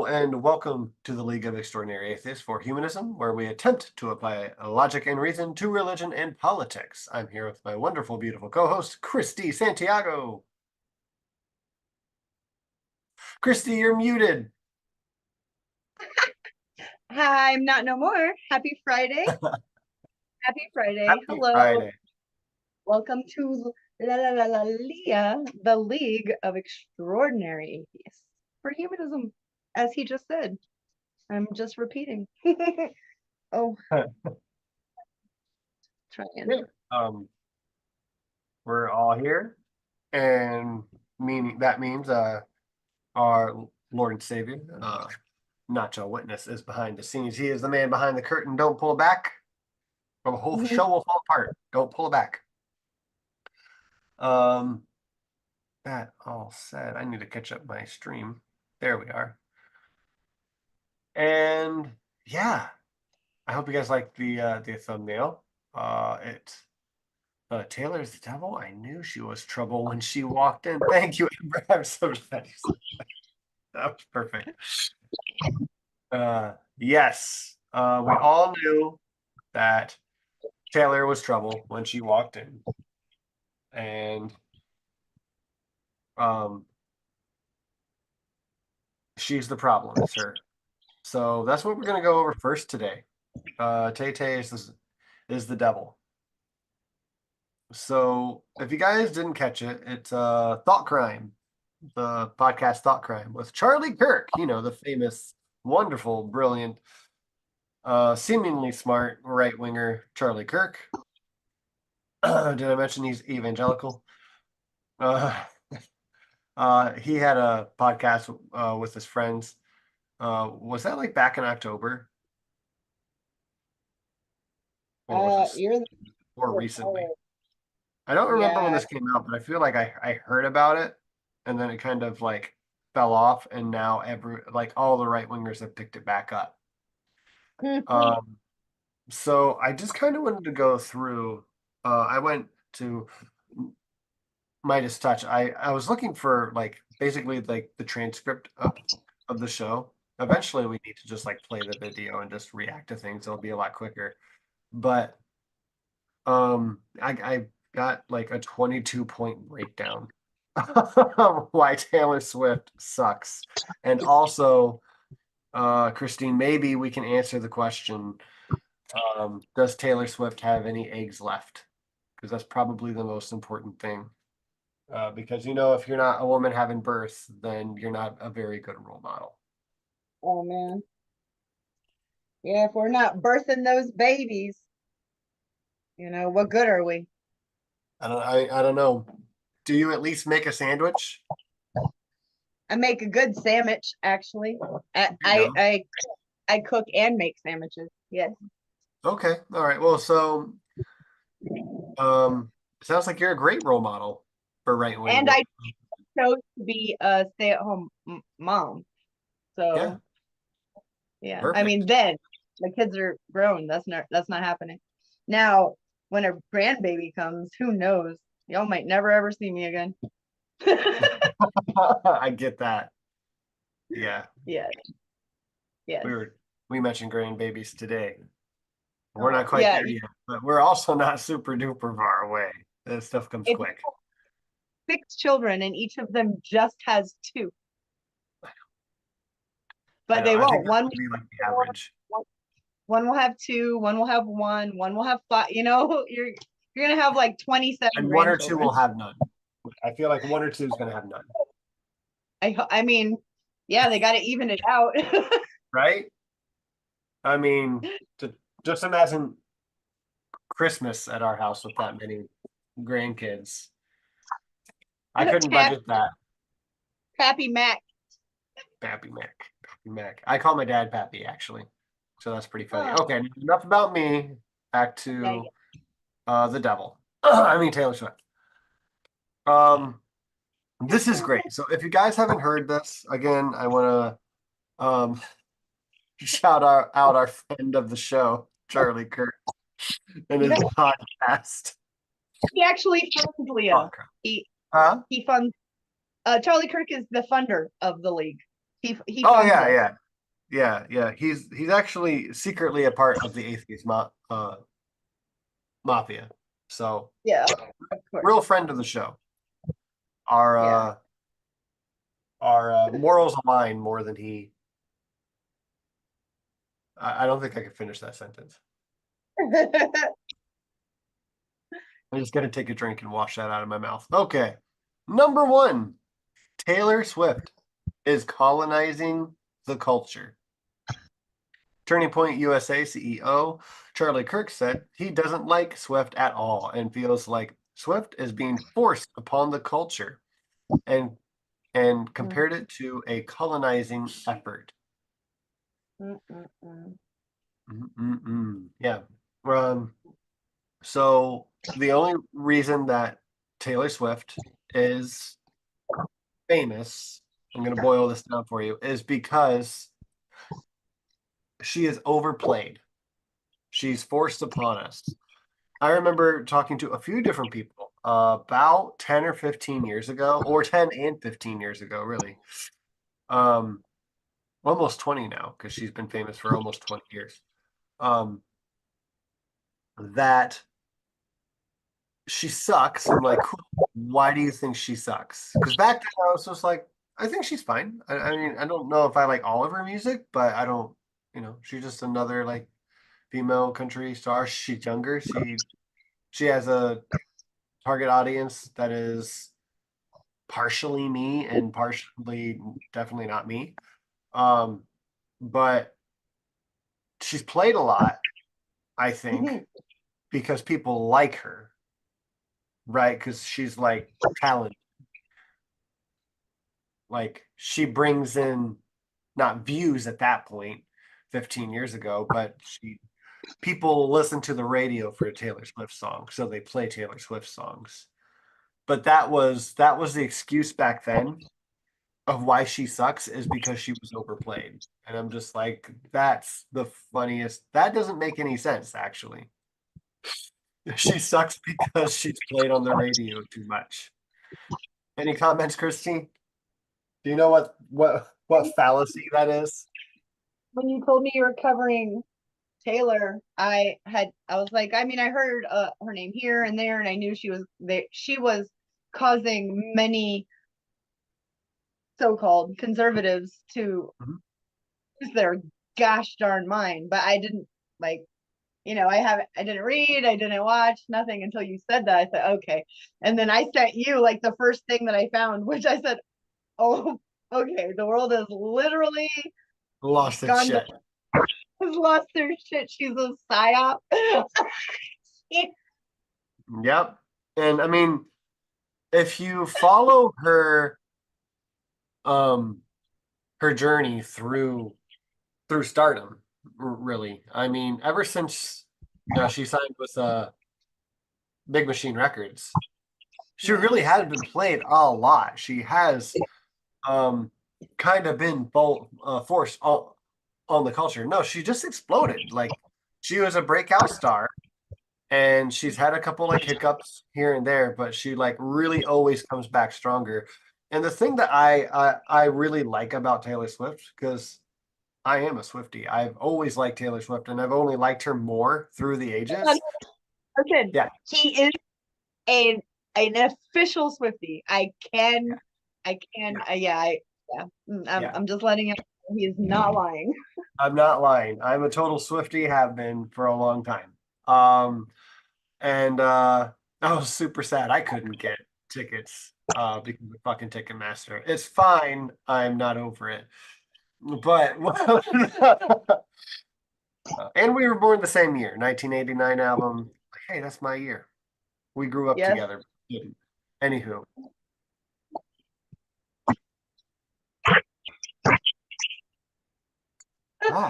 Hello, and welcome to the League of Extraordinary Atheists for Humanism, where we attempt to apply logic and reason to religion and politics. I'm here with my wonderful, beautiful co-host, Christy Santiago. Christy, you're muted. Hi, I'm not no more. Happy Friday. Happy Friday. Happy Hello. Friday. Welcome to LEAH, the League of Extraordinary Atheists for Humanism, as he just said. I'm just repeating. Oh, try and We're all here, and that means our Lord and Savior, Nacho Witness, is behind the scenes. He is the man behind the curtain. Don't pull back, or the whole show will fall apart. Don't pull back. That all said, I need to catch up my stream. There we are. And yeah, I hope you guys like the thumbnail. Taylor's the devil. I knew she was trouble when she walked in. Thank you, Amber. I'm so glad you said that. That was perfect. Yes, we all knew that Taylor was trouble when she walked in, and she's the problem. It's her. So that's what we're gonna go over first today. Tay Tay is the devil. So if you guys didn't catch it, it's Thought Crime, the podcast Thought Crime with Charlie Kirk, the famous, wonderful, brilliant, seemingly smart right-winger Charlie Kirk. Did I mention he's evangelical? He had a podcast with his friends. Was that like back in October? Or recently? I don't remember when this came out, but I feel like I heard about it, and then it kind of like fell off, and now all the right wingers have picked it back up. So I just kind of wanted to go through. I went to Midas Touch. I was looking for basically like the transcript of the show. Eventually, we need to just like play the video and just react to things. It'll be a lot quicker. But I got like a 22-point breakdown of why Taylor Swift sucks. And also, Christine, maybe we can answer the question, does Taylor Swift have any eggs left? Because that's probably the most important thing. Because, if you're not a woman having birth, then you're not a very good role model. Oh, man. Yeah, if we're not birthing those babies, what good are we? I don't know. Do you at least make a sandwich? I make a good sandwich, actually. I cook and make sandwiches. Yes. Okay. All right. Well, so sounds like you're a great role model for right wing. And I chose to be a stay-at-home mom. So yeah. Perfect. I mean, then the kids are grown. That's not happening. Now, when a grandbaby comes, who knows? Y'all might never ever see me again. I get that. Yeah. Yeah. Yeah. We mentioned grandbabies today. We're not quite there yet, but we're also not super duper far away. That stuff comes quick. 6 children, and each of them just has 2. But they won't. One will be like the average. One will have 2. One will have 1. One will have 5. You're gonna have like 27. And 1 or 2 will have none. I feel like 1 or 2 is gonna have none. I mean, yeah, they got to even it out. Right? I mean, just imagine Christmas at our house with that many grandkids. I couldn't budget that. Pappy Mac. Pappy Mac. I call my dad Pappy, actually. So that's pretty funny. Okay, enough about me. Back to the devil. I mean, Taylor Swift. This is great. So if you guys haven't heard this, again, I want to shout out our friend of the show, Charlie Kirk, and his podcast. He actually funds LEAH. He funds. Charlie Kirk is the funder of the league. He yeah. Yeah. He's actually secretly a part of the atheist mafia. So Yeah, of course. real friend of the show. Our Yeah. morals align more than he. I don't think I could finish that sentence. I'm just gonna take a drink and wash that out of my mouth. Okay. Number one, Taylor Swift is colonizing the culture. Turning Point USA CEO Charlie Kirk said he doesn't like Swift at all and feels like Swift is being forced upon the culture and compared it to a colonizing effort. Yeah. Um, so the only reason that Taylor Swift is famous, I'm going to boil this down for you, is because she is overplayed. She's forced upon us. I remember talking to a few different people about 10 or 15 years ago, or 10 and 15 years ago, really. Um, almost 20 now, because she's been famous for almost 20 years. Um, that she sucks. I'm like, cool. Why do you think she sucks? Because back then I was just like, I think she's fine. I mean, I don't know if I like all of her music, but I don't, she's just another like female country star. She's younger. She has a target audience that is partially me and partially definitely not me. Um, but she's played a lot, I think, because people like her, right? Because she's like talented. Like she brings in not views at that point 15 years ago, but people listen to the radio for a Taylor Swift song, so they play Taylor Swift songs. But that was the excuse back then of why she sucks is because she was overplayed. And I'm just like, that's the funniest. That doesn't make any sense, actually. She sucks because she's played on the radio too much. Any comments, Christy? Do you know what fallacy that is? When you told me you were covering Taylor, I was like, I mean, I heard her name here and there, and I knew she was causing many so-called conservatives to Mhm. lose their gosh darn mind. But I didn't like, I didn't read, I didn't watch nothing until you said that. I said, okay. And then I sent you like the first thing that I found, which I said, oh, okay, the world has literally Lost its gone to shit. has lost their shit. She's a psyop. Yep. And I mean, if you follow um her journey through stardom, really. I mean, ever since she signed with Big Machine Records, she Yeah. really has been played a lot. She has um kind of been forced on the culture. No, she just exploded. Like she was a breakout star and she's had a couple like hiccups here and there, but she like really always comes back stronger. And the thing that I really like about Taylor Swift, because I am a Swiftie. I've always liked Taylor Swift, and I've only liked her more through the ages. Listen, Yeah, he is a an official Swifty. yeah, Yeah. yeah. I'm just letting him know he is not lying. I'm not lying. I'm a total Swiftie, have been for a long time. Um, and I was super sad. I couldn't get tickets because of fucking Ticketmaster. It's fine. I'm not over it. But and we were born the same year, 1989 album. Hey, that's my year. We grew up Yes. together. Anywho,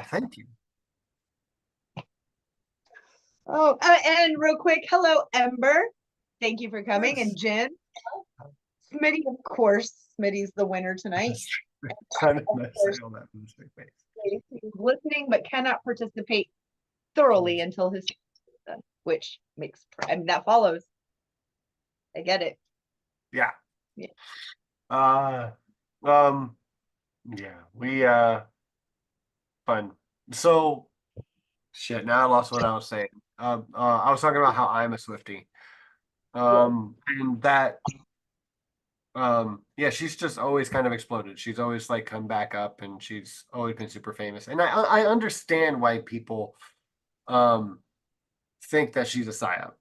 thank you. Oh, and real quick, hello, Ember. Thank you for coming. Yes. And Jen, Smitty, of course. Smitty's the winner tonight. That's kind of Of nice. course, I know that from the straight face. he's listening but cannot participate thoroughly until his done, which makes I mean that follows. I get it. Yeah. Yeah. Uh, um, yeah. fun. So shit, now I lost what I was saying. I was talking about how I'm a Swiftie. Yes. And that yeah, she's just always kind of exploded. She's always like come back up and she's always been super famous. And I understand why people um think that she's a psyop.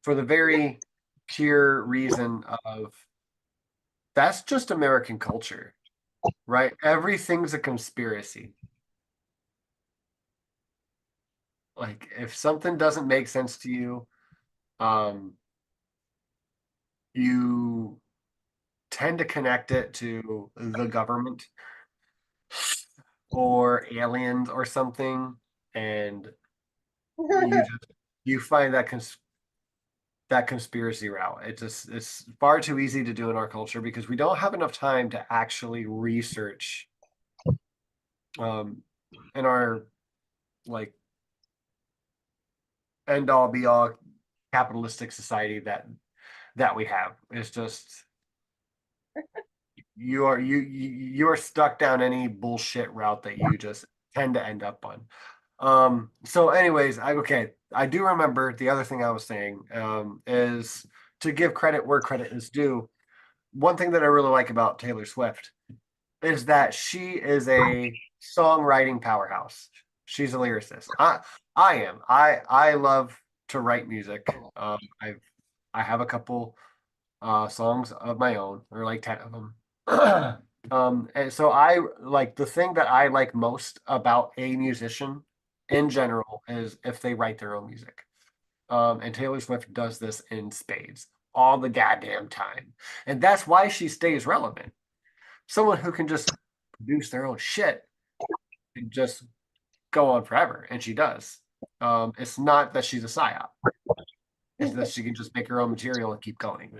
For the very pure reason of that's just American culture, right? Everything's a conspiracy. Like if something doesn't make sense to you, um, you tend to connect it to the government or aliens or something, and you just you find that conspiracy route. It's far too easy to do in our culture because we don't have enough time to actually research um in our like end all be all capitalistic society that we have. It's just you are stuck down any bullshit route that you just tend to end up on. So anyways, I do remember the other thing I was saying is to give credit where credit is due. One thing that I really like about Taylor Swift is that she is a songwriting powerhouse. She's a lyricist. I am. I love to write music. I have a couple songs of my own, or like 10 of them. And so I like the thing that I like most about a musician in general is if they write their own music. And Taylor Swift does this in spades all the goddamn time. And that's why she stays relevant. Someone who can just produce their own shit and just go on forever. And she does. It's not that she's a psyop. It's that she can just make her own material and keep going.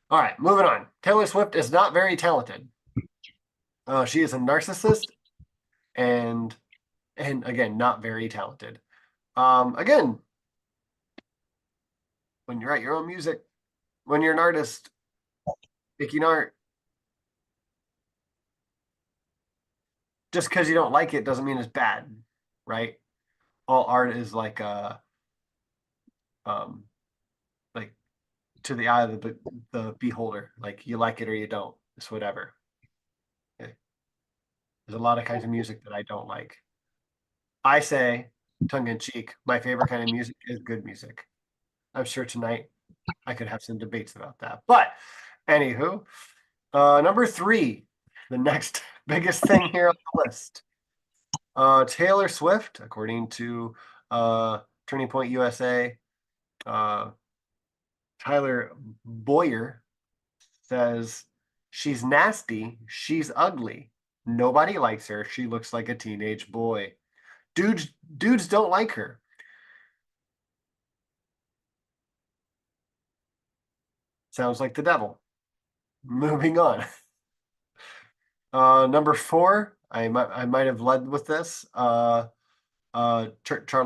All right, moving on. Taylor Swift is not very talented. She is a narcissist and again, not very talented. Again, when you write your own music, when you're an artist, making art, just because you don't like it doesn't mean it's bad, right? All art is um like to the eye of the beholder. Like you like it or you don't. It's whatever. Okay. There's a lot of kinds of music that I don't like. I say, tongue in cheek, my favorite kind of music is good music. I'm sure tonight I could have some debates about that. But anywho, number three, the next biggest thing here on the list. Taylor Swift, according to Turning Point USA, uh, Tyler Boyer says she's nasty, she's ugly. Nobody likes her. She looks like a teenage boy. Dudes don't like her. Sounds like the devil. Moving on. Number four, I might have led with this. Charlie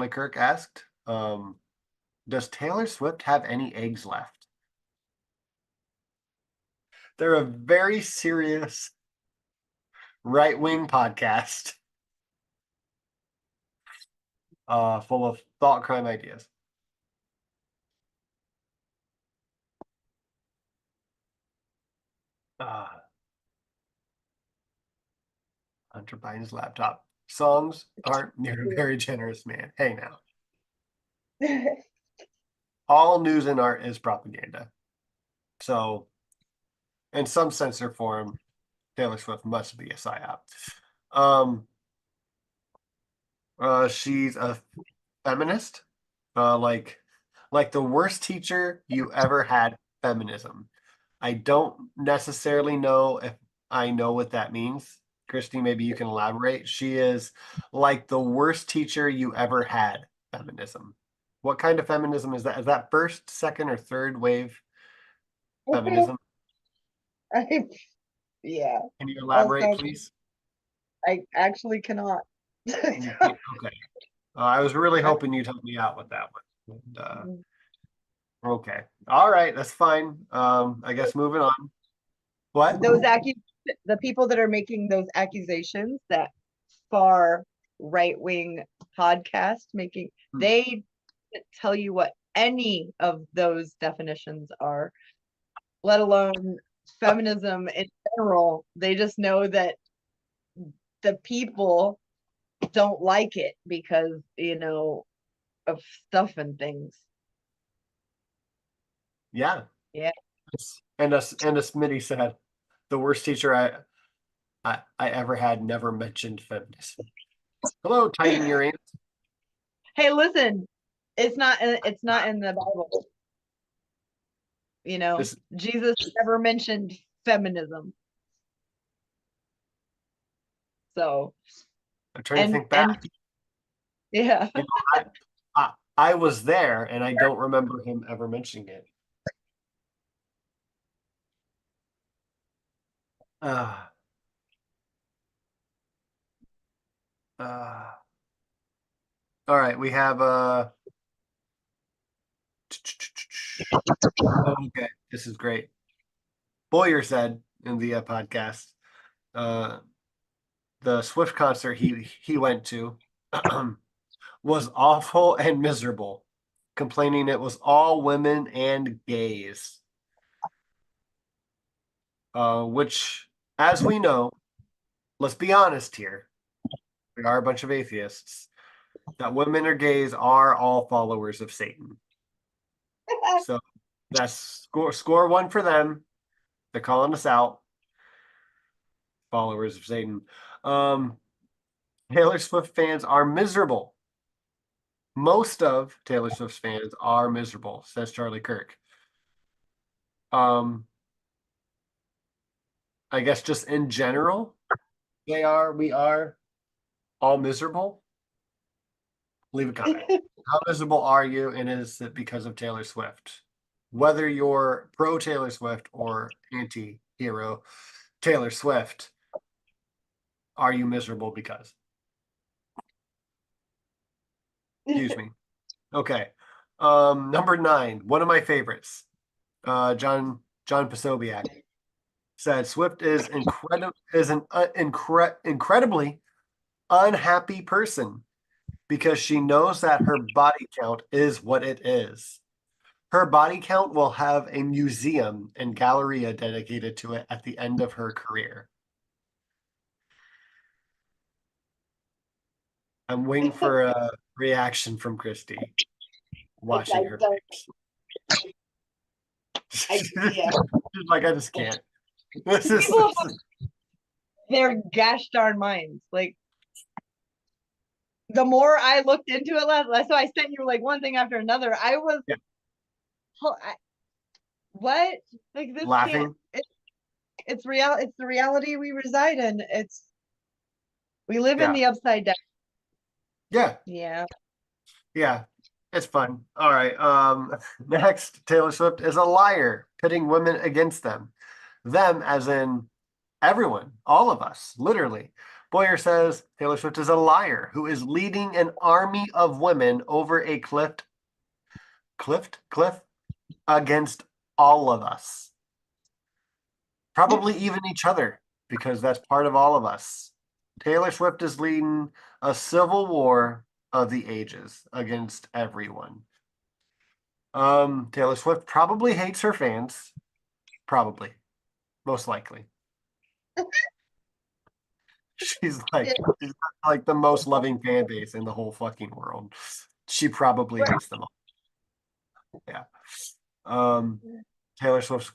Kirk asked, does Taylor Swift have any eggs left? They're a very serious right-wing podcast, full of thought crime ideas. Uh, Hunter Biden's laptop. Songs aren't near a very generous man. Hey now. All news and art is propaganda. So, in some sense or form, Taylor Swift must be a psyop. Um, she's a feminist, like the worst teacher you ever had feminism. I don't necessarily know if I know what that means. Christy, maybe you can elaborate. She is like the worst teacher you ever had feminism. What kind of feminism is that? Is that first, second, or third wave feminism? I, yeah. Can you elaborate, Also, please? I actually cannot. You can't. Okay. I was really hoping you'd help me out with that one. And, okay. All right. That's fine. I guess moving on. What? Those the people that are making those accusations that far right-wing podcast making, they tell you what any of those definitions are, let alone feminism in general. They just know that the people don't like it because, of stuff and things. Yeah. Yeah. And a Smitty said, the worst teacher I ever had never mentioned feminism. Hello, Titan Uranus. Hey, listen, it's not in the Bible. Jesus never mentioned feminism. So, I'm trying to think back. Yeah. You know, I was there and I don't remember him ever mentioning it. Uh, uh, all right, we have okay, this is great. Boyer said in the podcast, uh, the Swift concert he went to was awful and miserable, complaining it was all women and gays. Which, as we know, let's be honest here, we are a bunch of atheists, that women or gays are all followers of Satan. So that's score one for them. They're calling us out. Followers of Satan. Taylor Swift fans are miserable. Most of Taylor Swift's fans are miserable, says Charlie Kirk. I guess just in general, we are all miserable. Leave a comment. How miserable are you, and is it because of Taylor Swift? Whether you're pro Taylor Swift or anti-hero Taylor Swift, are you miserable because? Excuse me. Okay. Number 9, one of my favorites. John Posobiec said Swift is an incredibly unhappy person because she knows that her body count is what it is. Her body count will have a museum and galleria dedicated to it at the end of her career. I'm waiting for a reaction from Christy. Watching her face. Yeah. Like, I just can't. This is their gosh darn minds. Like, the more I looked into it last, so I sent you like one thing after another. I was, what? Like, this laughing. It's real. It's the reality we reside in. We live in the upside down. Yeah. Yeah. Yeah. It's fun. All right. Next, Taylor Swift is a liar, pitting women against them. Them as in everyone, all of us, literally. Boyer says Taylor Swift is a liar who is leading an army of women over a cliff against all of us. Probably even each other, because that's part of all of us. Taylor Swift is leading a civil war of the ages against everyone. Taylor Swift probably hates her fans. Probably. Most likely. She's like the most loving fan base in the whole fucking world. She probably hates them all. Yeah. Taylor Swift's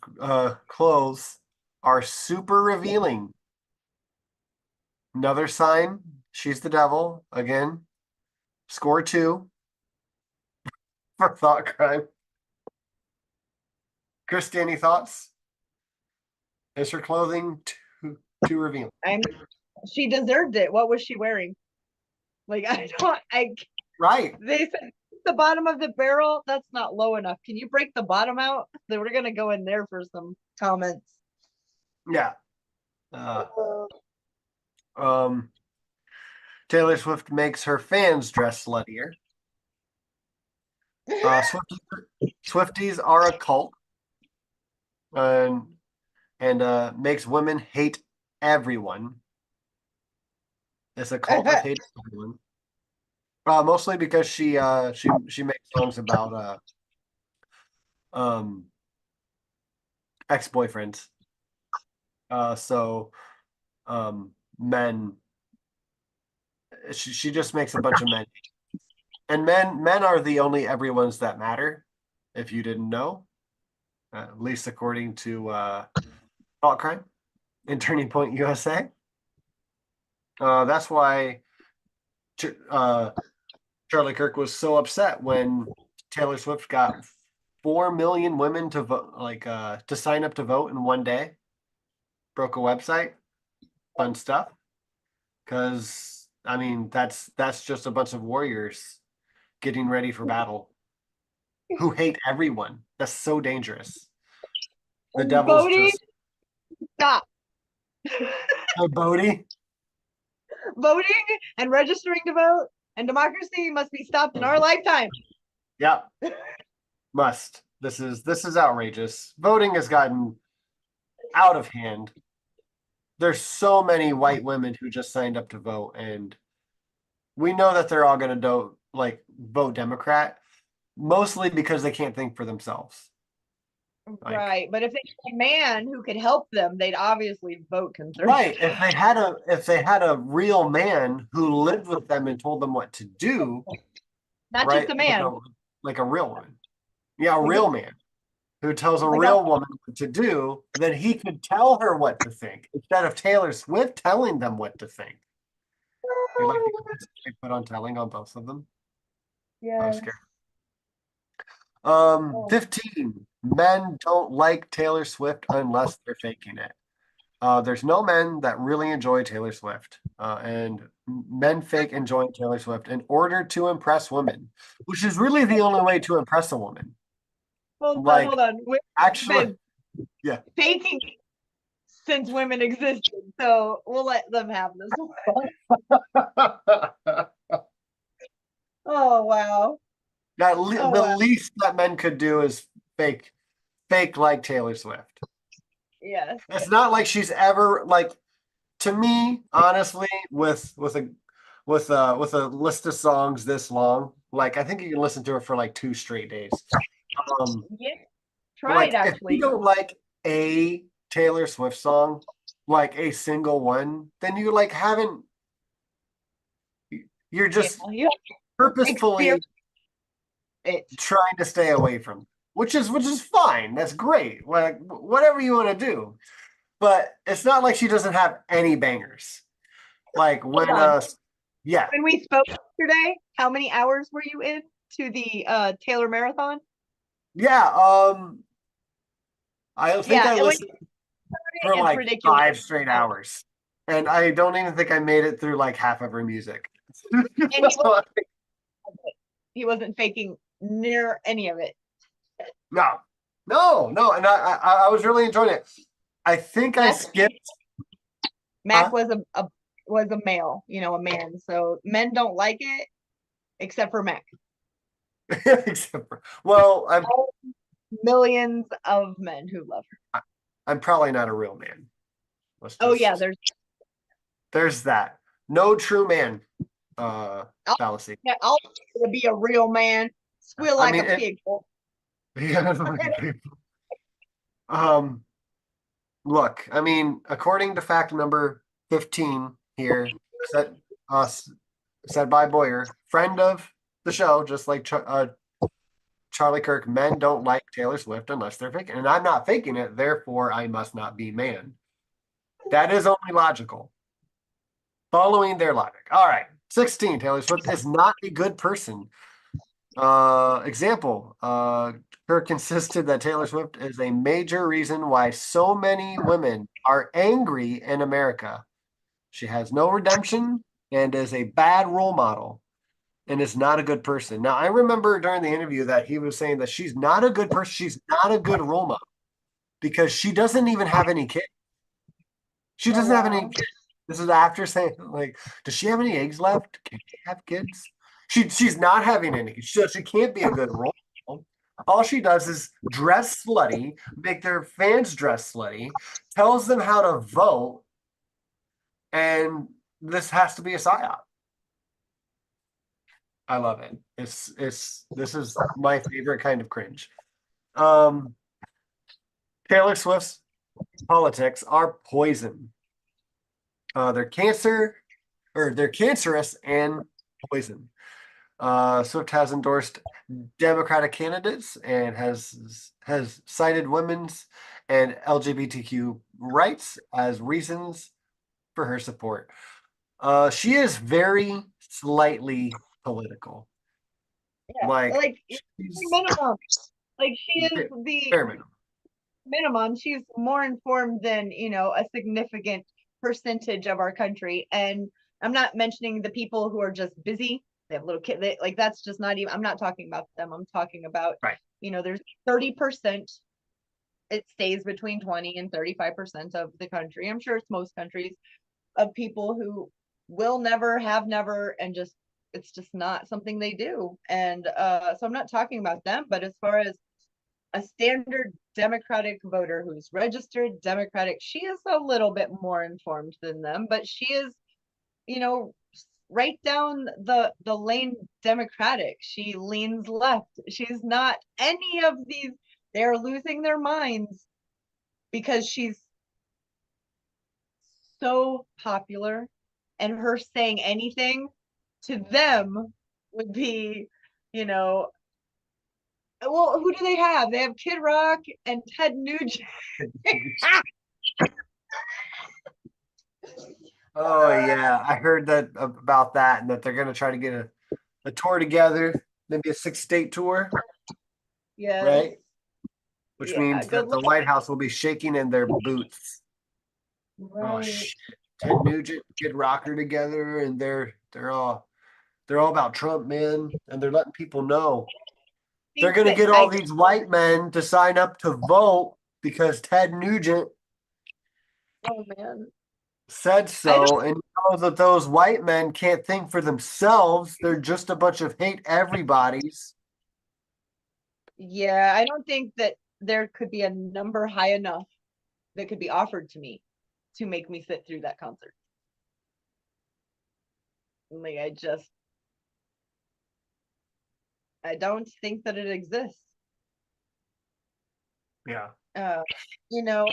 clothes are super revealing. Another sign she's the devil again. Score 2 for thought crime. Christy, any thoughts? Is her clothing too revealing? She deserved it. What was she wearing? Like, right. They said the bottom of the barrel, that's not low enough. Can you break the bottom out? Then we're gonna go in there for some comments. Yeah. Taylor Swift makes her fans dress sluttier. Swifties are a cult, and makes women hate everyone. It's a cult of hate everyone. Mostly because she makes songs about um ex-boyfriends. So men she just makes a bunch of men. And men are the only everyone's that matter, if you didn't know, at least according to Thought Crime in Turning Point USA. That's why uh, Charlie Kirk was so upset when Taylor Swift got 4 million women to vote, to sign up to vote in one day. Broke a website, fun stuff. Because I mean, that's just a bunch of warriors getting ready for battle who hate everyone. That's so dangerous. The devil's Voting, just stop. a Bodie. Voting and registering to vote and democracy must be stopped in our lifetime. Yeah, must. This is outrageous. Voting has gotten out of hand. There's so many white women who just signed up to vote, and we know that they're all going to vote Democrat, mostly because they can't think for themselves. Right, but if they had a man who could help them, they'd obviously vote conservative. Right. If they had a real man who lived with them and told them what to do, Not right? just a man. Like a real one. Yeah, a real man who tells a Like real woman what to do, then he could tell her what to think instead of Taylor Swift telling them what to think. You like the emphasis they put on telling on both of them? I was Yes. scared. Oh. 15. Men don't like Taylor Swift unless they're faking it. There's no men that really enjoy Taylor Swift, and men fake enjoying Taylor Swift in order to impress women, which is really the only way to impress a woman. Hold on, Like, hold on. We've actually, been yeah. faking since women existed, so we'll let them have this one. Oh wow. That Oh the wow. least that men could do is fake like Taylor Swift. Yes. It's not like she's ever like to me, honestly, with a list of songs this long, like I think you can listen to her for like 2 straight days. Um, Yeah. Tried like if you actually. don't like a Taylor Swift song, like a single one, then you like haven't you're Yeah. just You purposefully experience it. trying to stay away from, which is fine. That's great. Like whatever you want to do. But it's not like she doesn't have any bangers. Like Hold when on. yeah. When we spoke yesterday, how many hours were you in to the Taylor marathon? Yeah, I think Yeah, I and when listened for it's like ridiculous. 5 straight hours. And I don't even think I made it through like half of her music. And he wasn't faking near any of it. No, no. And I was really enjoying it. I think I Mac, skipped, Mac huh? was a male, a man. So men don't like it except for Mac. Except for, well, Millions of men who love her. I'm probably not a real man. Let's Oh yeah, just there's that. No true man I'll, fallacy. yeah, I'll be a real man, squeal I like mean a it pig. yeah, um look, I mean, according to fact number 15 here, said us said by Boyer, friend of the show, just like Charlie Kirk, men don't like Taylor Swift unless they're faking. And I'm not faking it, therefore I must not be man. That is only logical. Following their logic. All right. 16, Taylor Swift is not a good person. Example, Kirk insisted that Taylor Swift is a major reason why so many women are angry in America. She has no redemption and is a bad role model and is not a good person. Now, I remember during the interview that he was saying that she's not a good person. She's not a good role model because she doesn't even have any kids. She Oh doesn't have any wow. kids. This is after saying, like, does she have any eggs left? Can she have kids? She's not having any. She can't be a good role model. All she does is dress slutty, make their fans dress slutty, tells them how to vote, and this has to be a psyop. I love it. This is my favorite kind of cringe. Um, Taylor Swift's politics are poison. They're cancer, or they're cancerous and poison. Swift has endorsed Democratic candidates and has cited women's and LGBTQ rights as reasons for her support. She is very slightly political. Yeah, Like like she's minimum. Like she is the bare minimum. minimum. She's more informed than, a significant percentage of our country. And I'm not mentioning the people who are just busy. They have little kids. Like that's just not even. I'm not talking about them. I'm talking about, Right. There's 30%. It stays between 20 and 35% of the country. I'm sure it's most countries of people who will never have never and just it's just not something they do. And so I'm not talking about them, but as far as a standard Democratic voter who's registered Democratic, she is a little bit more informed than them, but she is, you know, right down the lane Democratic. She leans left. She's not any of these. They're losing their minds because she's so popular, and her saying anything to them would be, you know, well, who do they have? They have Kid Rock and Ted Nugent. Oh yeah, I heard that about that, and that they're gonna try to get a tour together, maybe a 6-state tour, Yes. right? Which Yeah, means good that the luck. White House will be shaking in their boots. Oh Right. shit. Ted Nugent, Kid Rocker together, and they're all about Trump, man, and they're letting people know they're Think gonna that get all I these white men to sign up to vote because Ted Nugent oh man. said I don't so, and knows that those white men can't think for themselves. They're just a bunch of hate everybody's. yeah, I don't think that there could be a number high enough that could be offered to me to make me sit through that concert. Like I don't think that it exists. Yeah. Uh, you know,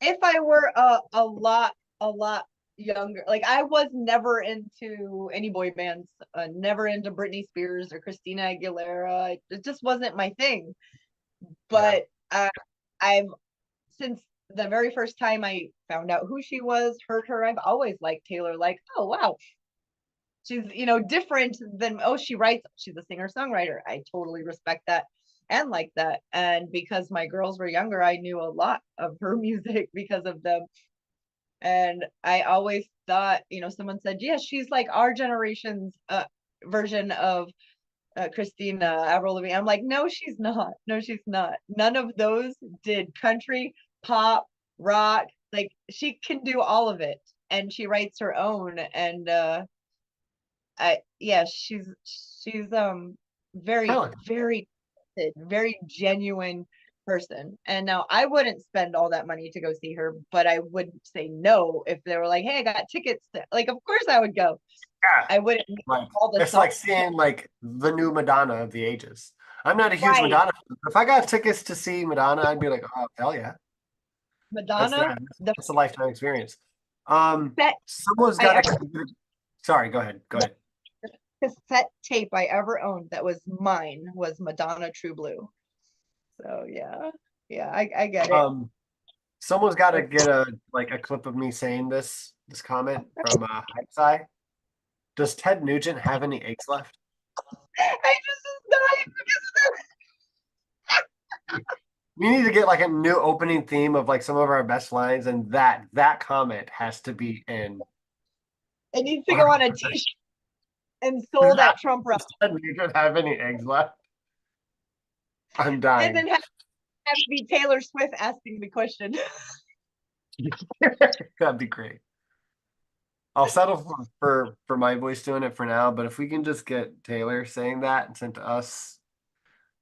if I were a lot younger, like I was never into any boy bands, never into Britney Spears or Christina Aguilera. It just wasn't my thing. Yeah. But I've since the very first time I found out who she was, heard her, I've always liked Taylor. Like, oh wow, she's different than, oh, she writes, she's a singer songwriter. I totally respect that and like that. And because my girls were younger, I knew a lot of her music because of them. And I always thought, someone said, yeah, she's like our generation's version of Christina Avril Lavigne. I'm like, no, she's not. No, she's not. None of those did country, pop, rock. Like she can do all of it, and she writes her own. And yeah, she's very Talented. very very genuine person. And now I wouldn't spend all that money to go see her, but I wouldn't say no if they were like, hey, I got tickets like, of course I would go. Yeah. I wouldn't Like all the it's songs. like seeing like the new Madonna of the ages. I'm not a huge Right. Madonna fan, but if I got tickets to see Madonna, I'd be like, oh hell yeah. That's Madonna, that. the That's a lifetime experience. set Someone's I got ever to. Sorry, go ahead. Go ahead. cassette tape I ever owned that was mine was Madonna True Blue. So yeah. Yeah, I get it. Um, someone's got to But get a clip of me saying this comment from Hype. Does Ted Nugent have any eggs left? I just died because of We need to get like a new opening theme of like some of our best lines, and that comment has to be in. that. It needs to go on a t-shirt and sold at Trump rally. Does Ted Nugent have any eggs left? I'm And dying. then have to be Taylor Swift asking the question. That'd be great. I'll settle for my voice doing it for now, but if we can just get Taylor saying that and sent to us,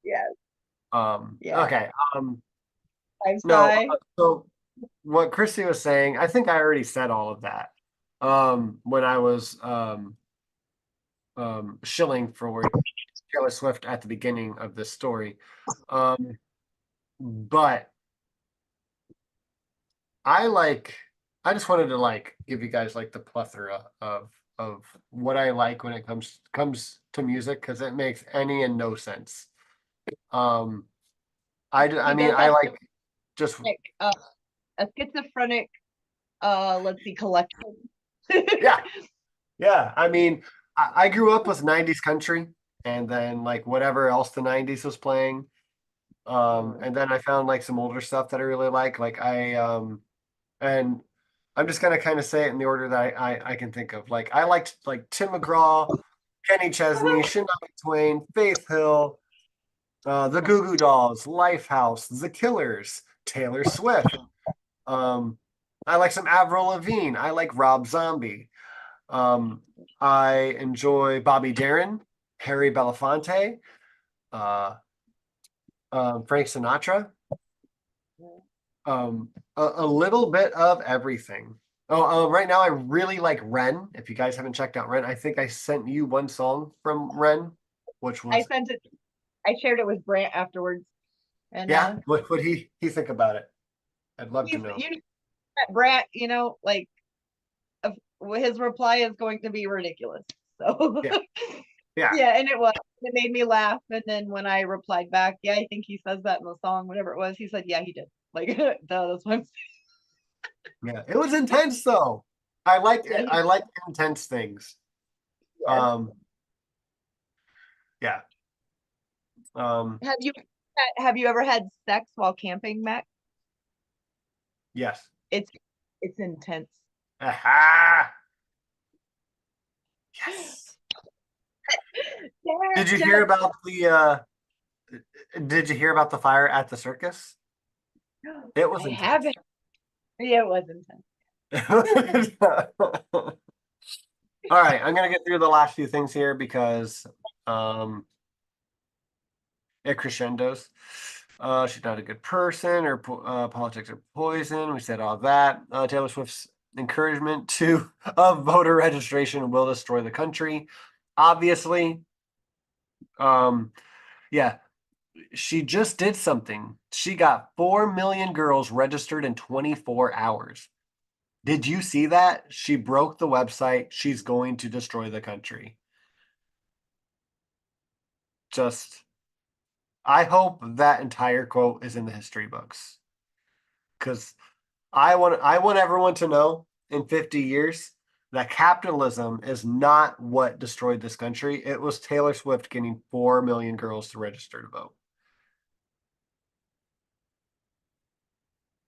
Yeah. Yeah. okay. I'm No, sorry. so what Christy was saying, I think I already said all of that. when I was shilling for Taylor Swift at the beginning of this story. But I like I just wanted to like give you guys like the plethora of what I like when it comes to music because it makes any and no sense. Um I He mean does I have like just uh, a schizophrenic, let's see, collection. yeah, yeah. I mean I grew up with 90s country and then like whatever else the 90s was playing. And then I found like some older stuff that I really like. And I'm just gonna kind of say it in the order that I can think of. Like I liked like Tim McGraw, Kenny Chesney, Shania Twain, Faith Hill, the Goo Goo Dolls, Lifehouse, The Killers, Taylor Swift. Um, I like some Avril Lavigne. I like Rob Zombie. Um, I enjoy Bobby Darin, Harry Belafonte, uh, Frank Sinatra. A little bit of everything. Oh, right now I really like Ren. If you guys haven't checked out Ren, I think I sent you one song from Ren, which I was sent it. I shared it with Brant afterwards, and yeah. What he think about it? I'd love to he's know. you know, Brant. Like of, his reply is going to be ridiculous. So Yeah, yeah, yeah, and it was. It made me laugh. And then when I replied back, yeah, I think he says that in the song, whatever it was. He said, yeah, he did. Like, that's what I'm yeah. It was intense though. I like saying. it. I like intense things. Yes. Um, yeah. Um, Have you have you ever had sex while camping, Mac? yes. It's it's intense. Aha! Yes. Yeah, Did you hear just about the did you hear about the fire at the circus? It was I intense. haven't. Yeah, it was intense. All right, I'm gonna get through the last few things here because um it crescendos. She's not a good person. Her politics are poison. We said all that. Taylor Swift's encouragement to of voter registration will destroy the country. Obviously, um, yeah, she just did something. She got 4 million girls registered in 24 hours. Did you see that? She broke the website. She's going to destroy the country. Just, I hope that entire quote is in the history books because I want everyone to know in 50 years that capitalism is not what destroyed this country. It was Taylor Swift getting 4 million girls to register to vote.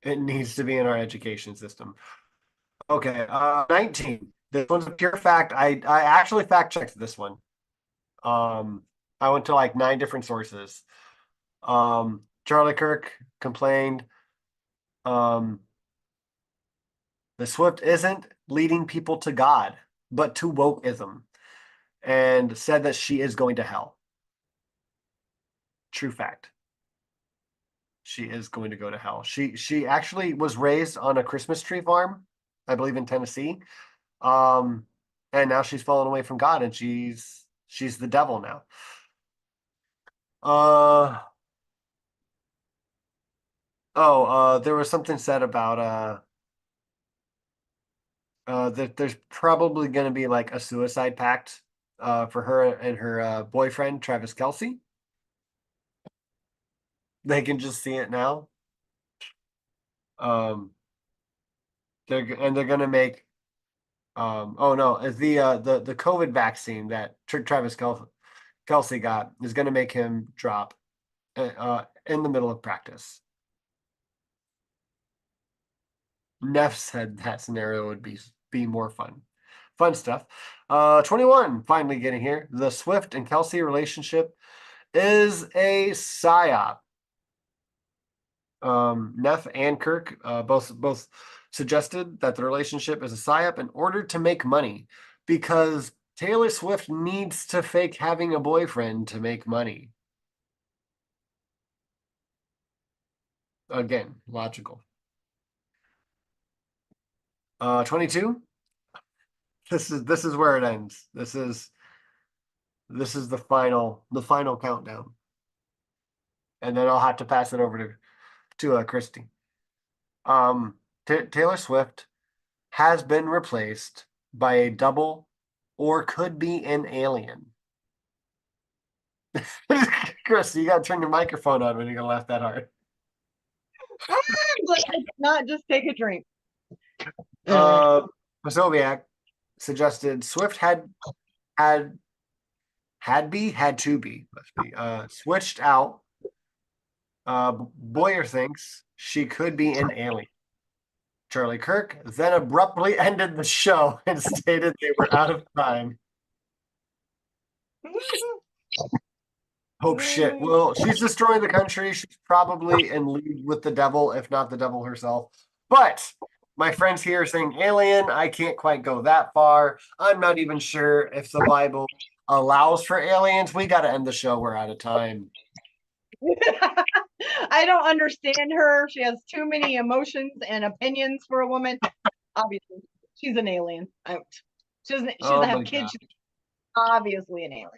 It needs to be in our education system. Okay, 19. This one's a pure fact. I actually fact checked this one. Um, I went to like 9 different sources. Charlie Kirk complained. Um, the Swift isn't leading people to God, but to wokeism, and said that she is going to hell. True fact. She is going to go to hell. She actually was raised on a Christmas tree farm, I believe in Tennessee. Um, and now she's fallen away from God, and she's the devil now. Uh there was something said about that there's probably going to be like a suicide pact for her and her boyfriend Travis Kelsey. They can just see it now. Um, they're going to make oh no, is the COVID vaccine that Travis Kelsey got is going to make him drop in the middle of practice. Neff said that scenario would be more fun. Fun stuff. 21, finally getting here. The Swift and Kelsey relationship is a psyop. Neff and Kirk both suggested that the relationship is a psyop in order to make money because Taylor Swift needs to fake having a boyfriend to make money. Again, logical. 22. This is where it ends. This is the final countdown. And then I'll have to pass it over to Christy. Taylor Swift has been replaced by a double or could be an alien. Chris, you gotta turn your microphone on when you're gonna laugh that hard. Let's not just take a drink. Masoviak suggested Swift had to be, switched out. Boyer thinks she could be an alien. Charlie Kirk then abruptly ended the show and stated they were out of time. Oh shit. Well, she's destroying the country. She's probably in league with the devil, if not the devil herself. But my friends here are saying alien. I can't quite go that far. I'm not even sure if the Bible allows for aliens. We got to end the show. We're out of time. I don't understand her. She has too many emotions and opinions for a woman. Obviously, she's an alien. She doesn't have kids. She's obviously an alien.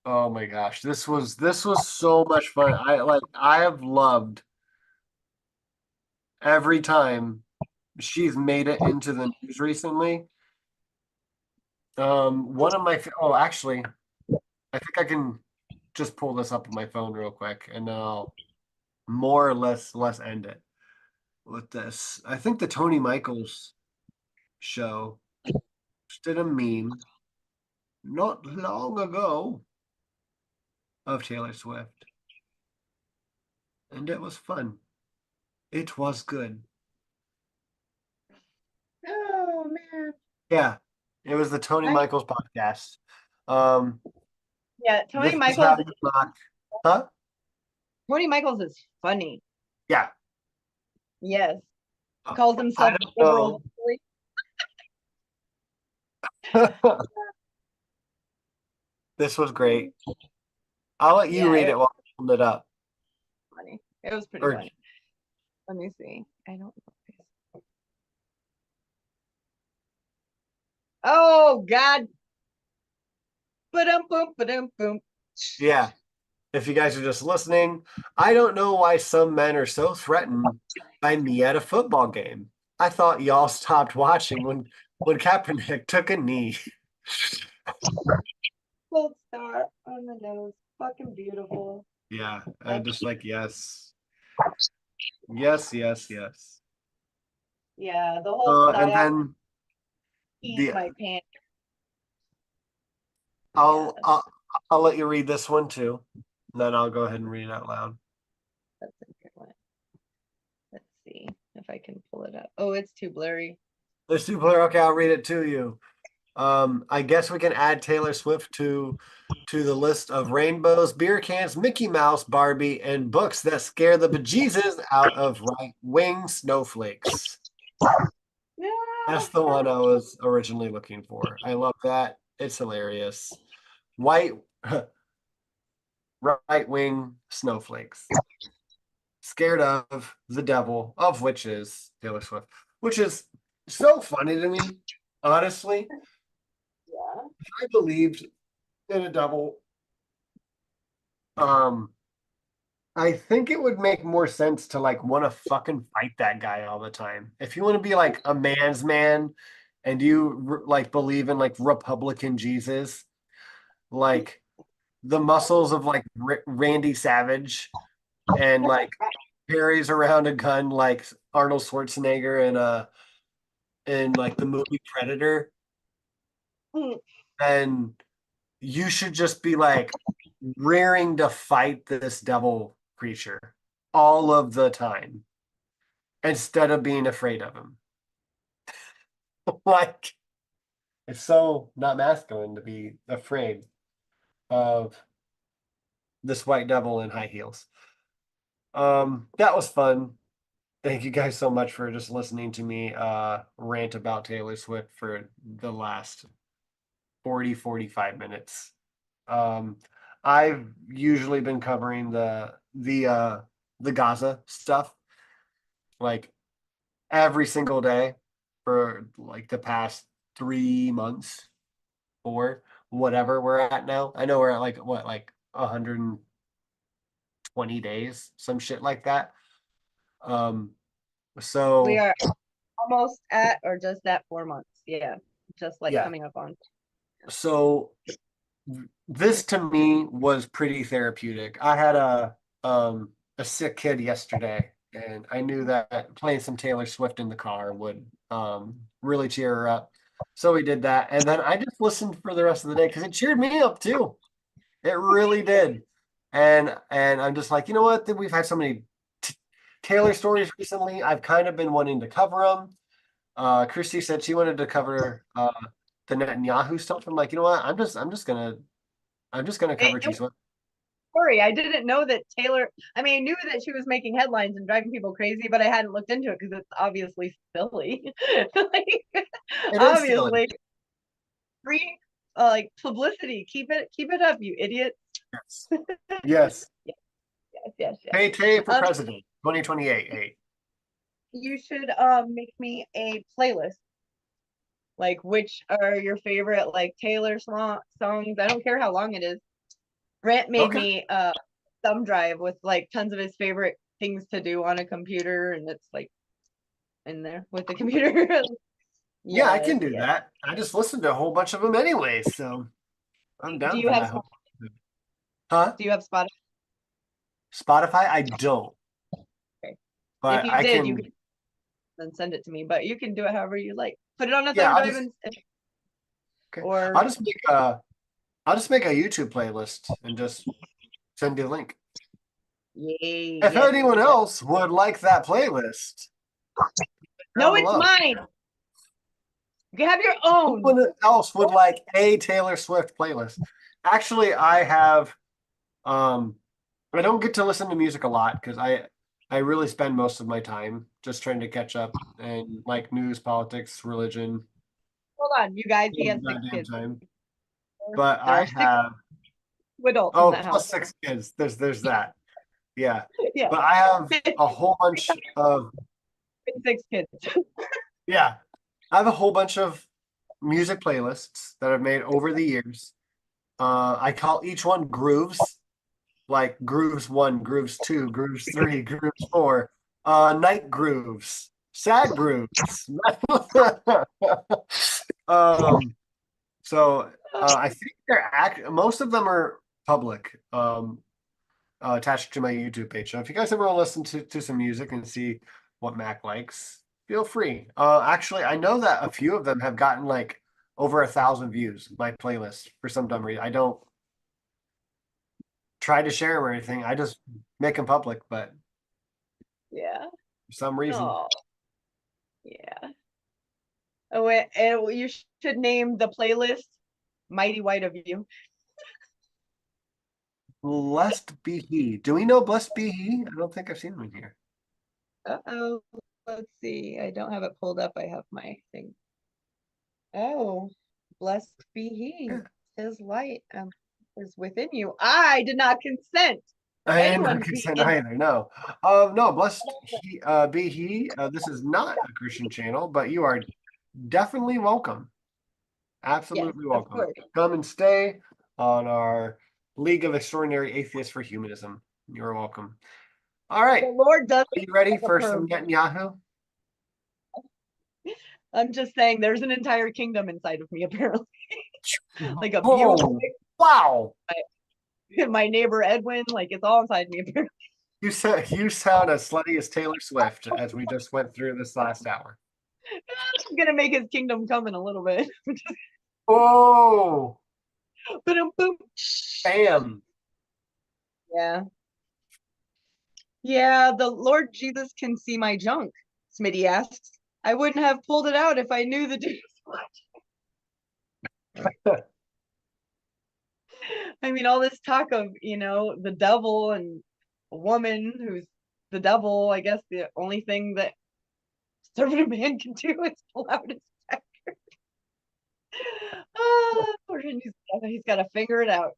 Oh my gosh, this was so much fun. I have loved every time she's made it into the news recently. One of my actually, I think I can just pull this up on my phone real quick, and I'll more or less end it with this. I think the Tony Michaels show just did a meme not long ago of Taylor Swift, and it was fun. It was good. Oh man. Yeah, it was the Tony Michaels podcast. Um, Yeah, Tony this is Michaels. how you knock, huh? Tony Michaels is funny. Yeah. Yes. Calls himself liberal. This was great. I'll let you read it while I pull it up. Funny. It was pretty funny. Let me see. I don't know. Oh God. Ba-dum-boom. Yeah. If you guys are just listening, I don't know why some men are so threatened by me at a football game. I thought y'all stopped watching when Kaepernick took a knee. Gold star on the nose. Fucking beautiful. Yeah, I'm just like, yes. Yes. Yeah, the whole And then eat my pants. I'll let you read this one too. And then I'll go ahead and read it out loud. That's a good one. Let's see if I can pull it up. Oh, it's too blurry. It's too blurry. Okay, I'll read it to you. I guess we can add Taylor Swift to the list of rainbows, beer cans, Mickey Mouse, Barbie, and books that scare the bejesus out of right-wing snowflakes. Yeah, that's the one I was originally looking for. I love that. It's hilarious. Right-wing snowflakes. Scared of the devil, of which is Taylor Swift, which is so funny to me, honestly. Yeah. If I believed in a devil, I think it would make more sense to like want to fucking fight that guy all the time. If you want to be like a man's man and you like believe in like Republican Jesus, like the muscles of like Randy Savage and like carries around a gun like Arnold Schwarzenegger in like the movie Predator, then you should just be like rearing to fight this devil creature all of the time instead of being afraid of him. Like, it's so not masculine to be afraid of this white devil in high heels. That was fun. Thank you guys so much for just listening to me rant about Taylor Swift for the last 45 minutes. I've usually been covering the Gaza stuff like every single day for like the past 3 months, or whatever we're at now. I know we're at like what, like 120 days, some shit like that. Um, We so are almost at or just at 4 months. Yeah, just like yeah, coming up on. so this to me was pretty therapeutic. I had a sick kid yesterday, and I knew that playing some Taylor Swift in the car would really cheer her up. So we did that, and then I just listened for the rest of the day because it cheered me up too. It really did. And I'm just like, you know what? We've had so many t Taylor stories recently. I've kind of been wanting to cover them. Christy said she wanted to cover the Netanyahu stuff. I'm like, you know what? I'm just gonna Hey, cover T don't Swift. worry, I didn't know that Taylor. I mean, I knew that she was making headlines and driving people crazy, but I hadn't looked into it because it's obviously silly. Like, It is silly. obviously, free like publicity. Keep it up, you idiot. Yes. Yes. Yes, yes, yes. Hey, Tay for Um, president, 2028. Hey. you should make me a playlist. Like, which are your favorite like Taylor songs? I don't care how long it is. Grant made Okay. me a thumb drive with like tons of his favorite things to do on a computer, and it's like in there with the computer. Yeah, I Yes, can do yes. that. I just listened to a whole bunch of them anyway, so I'm Do down you for have that. Huh? do you have Spotify? Spotify? I don't, Okay. If but you I did, you can. could then send it to me. But you can do it however you like. Put it on a Yeah, thumb I'll drive just. Okay. or I'll just make a YouTube playlist and just send you the link. yay, If yes, anyone yes. else would like that playlist, down No, it's below. mine. You can have your own. Anyone else would like a Taylor Swift playlist? Actually, I have. Um, I don't get to listen to music a lot because I really spend most of my time just trying to catch up and like news, politics, religion, Hold on, you guys. He has six goddamn kids. time. But There I are six have adults in oh that house. plus 6 kids. There's that. Yeah. Yeah, But I have a whole bunch of six kids. yeah. I have a whole bunch of music playlists that I've made over the years. I call each one grooves, like grooves one, grooves two, grooves three, grooves four, night grooves, sad grooves. um, so I think most of them are public, attached to my YouTube page. So if you guys ever want to listen to some music and see what Mac likes, feel free. Actually, I know that a few of them have gotten like over 1,000 views. My playlist for some dumb reason. I don't try to share them or anything. I just make them public, but Yeah. for some reason, Oh, yeah. Oh, and you should name the playlist "Mighty White of You." blessed be he. Do we know blessed be he? I don't think I've seen him in here. Uh-oh. Let's see. I don't have it pulled up. I have my thing. Oh, blessed be he. Yeah. His light is within you. I did not consent for I did anyone not to be consent in. either. No, no. Blessed he be he. This is not a Christian channel, but you are definitely welcome. Yes, Absolutely of welcome. course. Come and stay on our League of Extraordinary Atheists for Humanism. You're welcome. All The right. Lord does Are you ready like a for some perv. Netanyahu? I'm just saying, there's an entire kingdom inside of me, apparently. Like a beautiful, Oh, wow. my neighbor Edwin, like it's all inside me, apparently. You sound as slutty as Taylor Swift as we just went through this last hour. I'm gonna make his kingdom come in a little bit. Oh, Boom, boom. bam. Yeah. Yeah, the Lord Jesus can see my junk, Smitty asks. I wouldn't have pulled it out if I knew the Jesus watched. I mean, all this talk of, the devil and a woman who's the devil, I guess the only thing that conservative man can do is pull out his pecker. Or he's got to figure it out,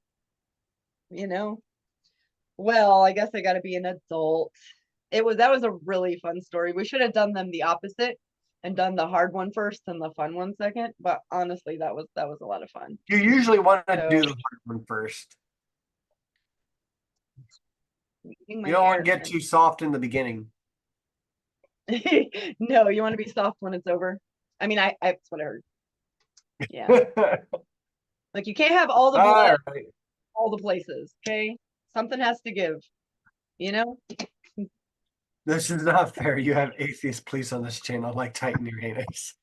you know? Well, I guess I got to be an adult. That was a really fun story. We should have done them the opposite. and done the hard one first and the fun one second. But honestly, that was a lot of fun. You usually want to So, do the hard one first. eating my You don't want to hair get too soft in the beginning. No, you want to be soft when it's over. I mean, that's what I heard. Yeah. Like you can't have all the blood, right. all the places. Okay. Something has to give, you know? This is not fair. You have atheist police on this channel, like tighten your anus.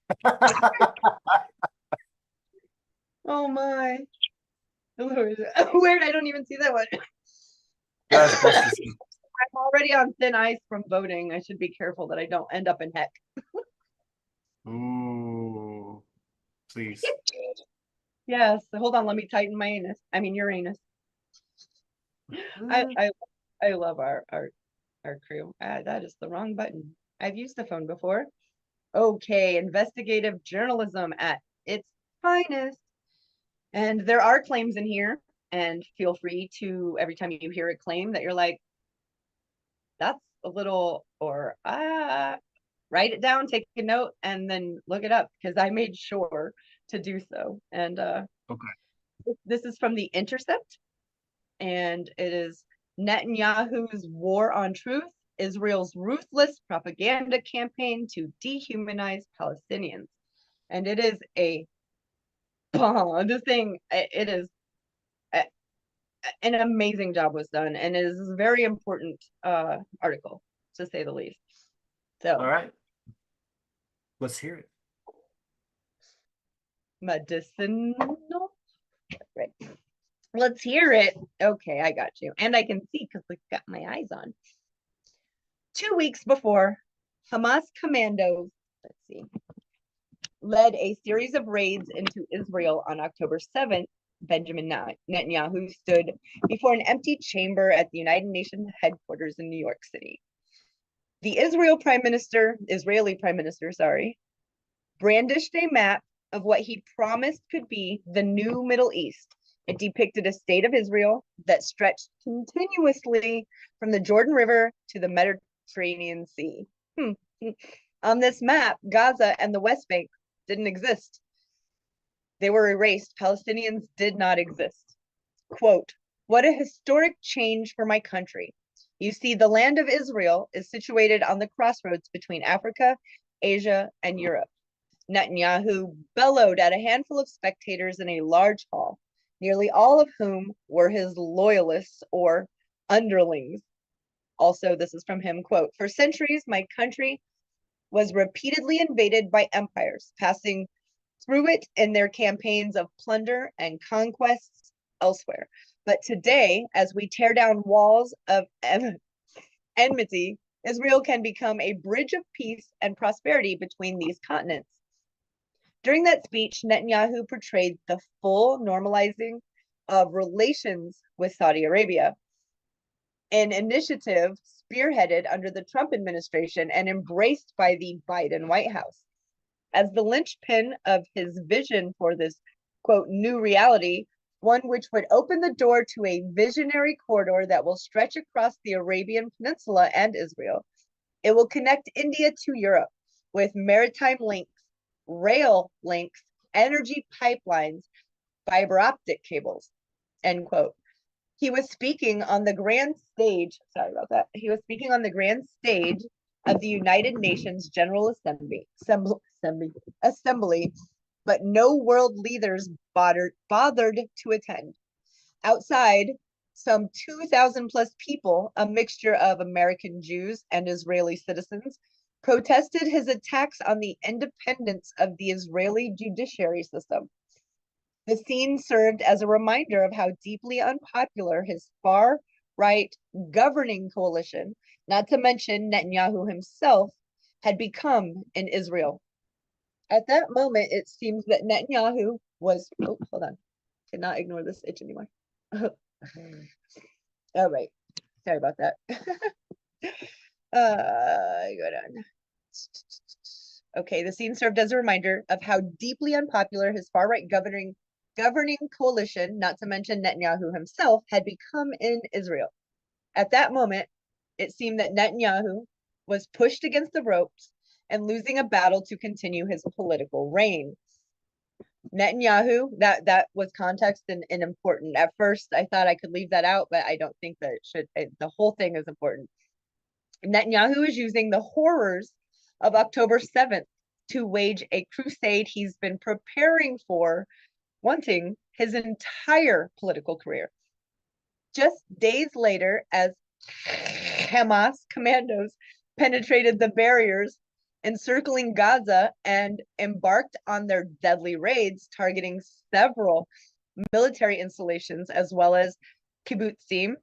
Oh my. Weird. I don't even see that one. That's best to see. I'm already on thin ice from voting. I should be careful that I don't end up in heck. Ooh, please. Yes. Hold on. Let me tighten my anus. I mean Uranus. I love our crew. That is the wrong button. I've used the phone before. Okay, investigative journalism at its finest. And there are claims in here, and feel free to, every time you hear a claim that you're like, that's a little, or write it down, take a note, and then look it up, because I made sure to do so. And Okay. this is from The Intercept, and it is Netanyahu's war on truth, Israel's ruthless propaganda campaign to dehumanize Palestinians. And it is a bomb. This thing, it is an amazing job was done, and it is a very important article, to say the least. So, all right, let's hear it. Medicinal, right? Let's hear it. Okay, I got you, and I can see because we've got my eyes on. 2 weeks before, Hamas commandos, let's see, led a series of raids into Israel on October 7th, Benjamin Netanyahu stood before an empty chamber at the United Nations headquarters in New York City. The Israeli Prime Minister, brandished a map of what he promised could be the new Middle East. It depicted a state of Israel that stretched continuously from the Jordan River to the Mediterranean Sea. On this map, Gaza and the West Bank didn't exist. They were erased. Palestinians did not exist. Quote, "What a historic change for my country. You see, the land of Israel is situated on the crossroads between Africa, Asia, and Europe." Netanyahu bellowed at a handful of spectators in a large hall, nearly all of whom were his loyalists or underlings. Also, this is from him, quote, "For centuries, my country was repeatedly invaded by empires, passing through it in their campaigns of plunder and conquests elsewhere. But today, as we tear down walls of enmity, Israel can become a bridge of peace and prosperity between these continents." During that speech, Netanyahu portrayed the full normalizing of relations with Saudi Arabia, an initiative spearheaded under the Trump administration and embraced by the Biden White House. As the linchpin of his vision for this, quote, new reality, one which would open the door to a visionary corridor that will stretch across the Arabian Peninsula and Israel. It will connect India to Europe with maritime links, rail links, energy pipelines, fiber optic cables, end quote. He was speaking on the grand stage, He was speaking on the grand stage of the United Nations General Assembly, but no world leaders bothered to attend. Outside, some 2,000 plus people, a mixture of American Jews and Israeli citizens, protested his attacks on the independence of the Israeli judiciary system. The scene served as a reminder of how deeply unpopular his far-right governing coalition, not to mention Netanyahu himself, had become in Israel. At that moment, it seems that Netanyahu was, hold on, cannot ignore this itch anymore. All right, sorry about that. Go down. Okay, the scene served as a reminder of how deeply unpopular his far-right governing coalition, not to mention Netanyahu himself, had become in Israel. At that moment, it seemed that Netanyahu was pushed against the ropes and losing a battle to continue his political reign. Netanyahu, that was context and important. At first, I thought I could leave that out, but I don't think that it should. The whole thing is important. Netanyahu is using the horrors of October 7th to wage a crusade he's been preparing for, wanting his entire political career. Just days later, as Hamas commandos penetrated the barriers encircling Gaza and embarked on their deadly raids, targeting several military installations as well as kibbutzim,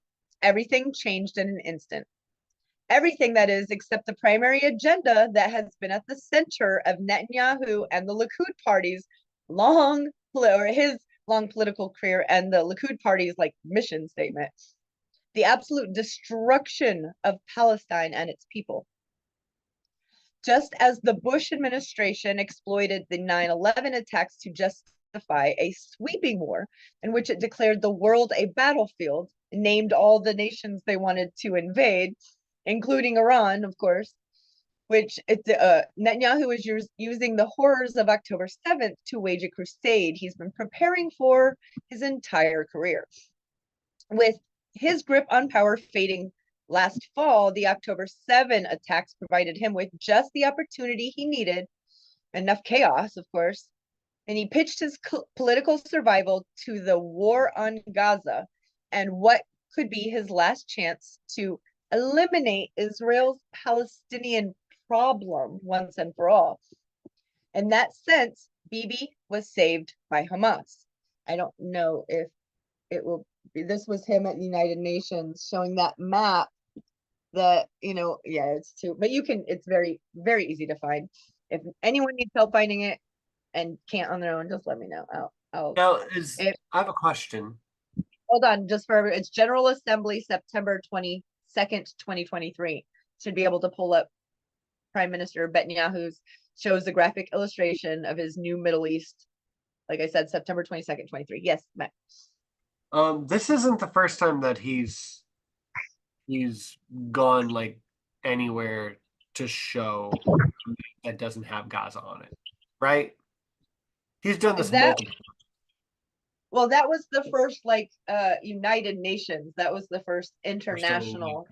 everything changed in an instant. Everything, that is, except the primary agenda that has been at the center of Netanyahu and the Likud party's long political career and the Likud party's mission statement: the absolute destruction of Palestine and its people. Just as the Bush administration exploited the 9/11 attacks to justify a sweeping war in which it declared the world a battlefield, named all the nations they wanted to invade, including Iran, of course, which Netanyahu is using the horrors of October 7th to wage a crusade he's been preparing for his entire career. With his grip on power fading last fall, the October 7 attacks provided him with just the opportunity he needed, enough chaos, of course, and he pitched his political survival to the war on Gaza and what could be his last chance to eliminate Israel's Palestinian problem once and for all. In that sense, Bibi was saved by Hamas. I don't know if it will be, this was him at the United Nations showing that map that, yeah, it's too, but it's very, very easy to find. If anyone needs help finding it and can't on their own, just let me know. I have a question. Hold on, it's General Assembly, September 22nd, 2023. Should be able to pull up Prime Minister Netanyahu's, shows the graphic illustration of his new Middle East. Like I said, September 22nd, 23. Yes, Matt. This isn't the first time that he's gone anywhere to show that doesn't have Gaza on it, right? He's done this multiple. Well, that was the first United Nations. That was the first international.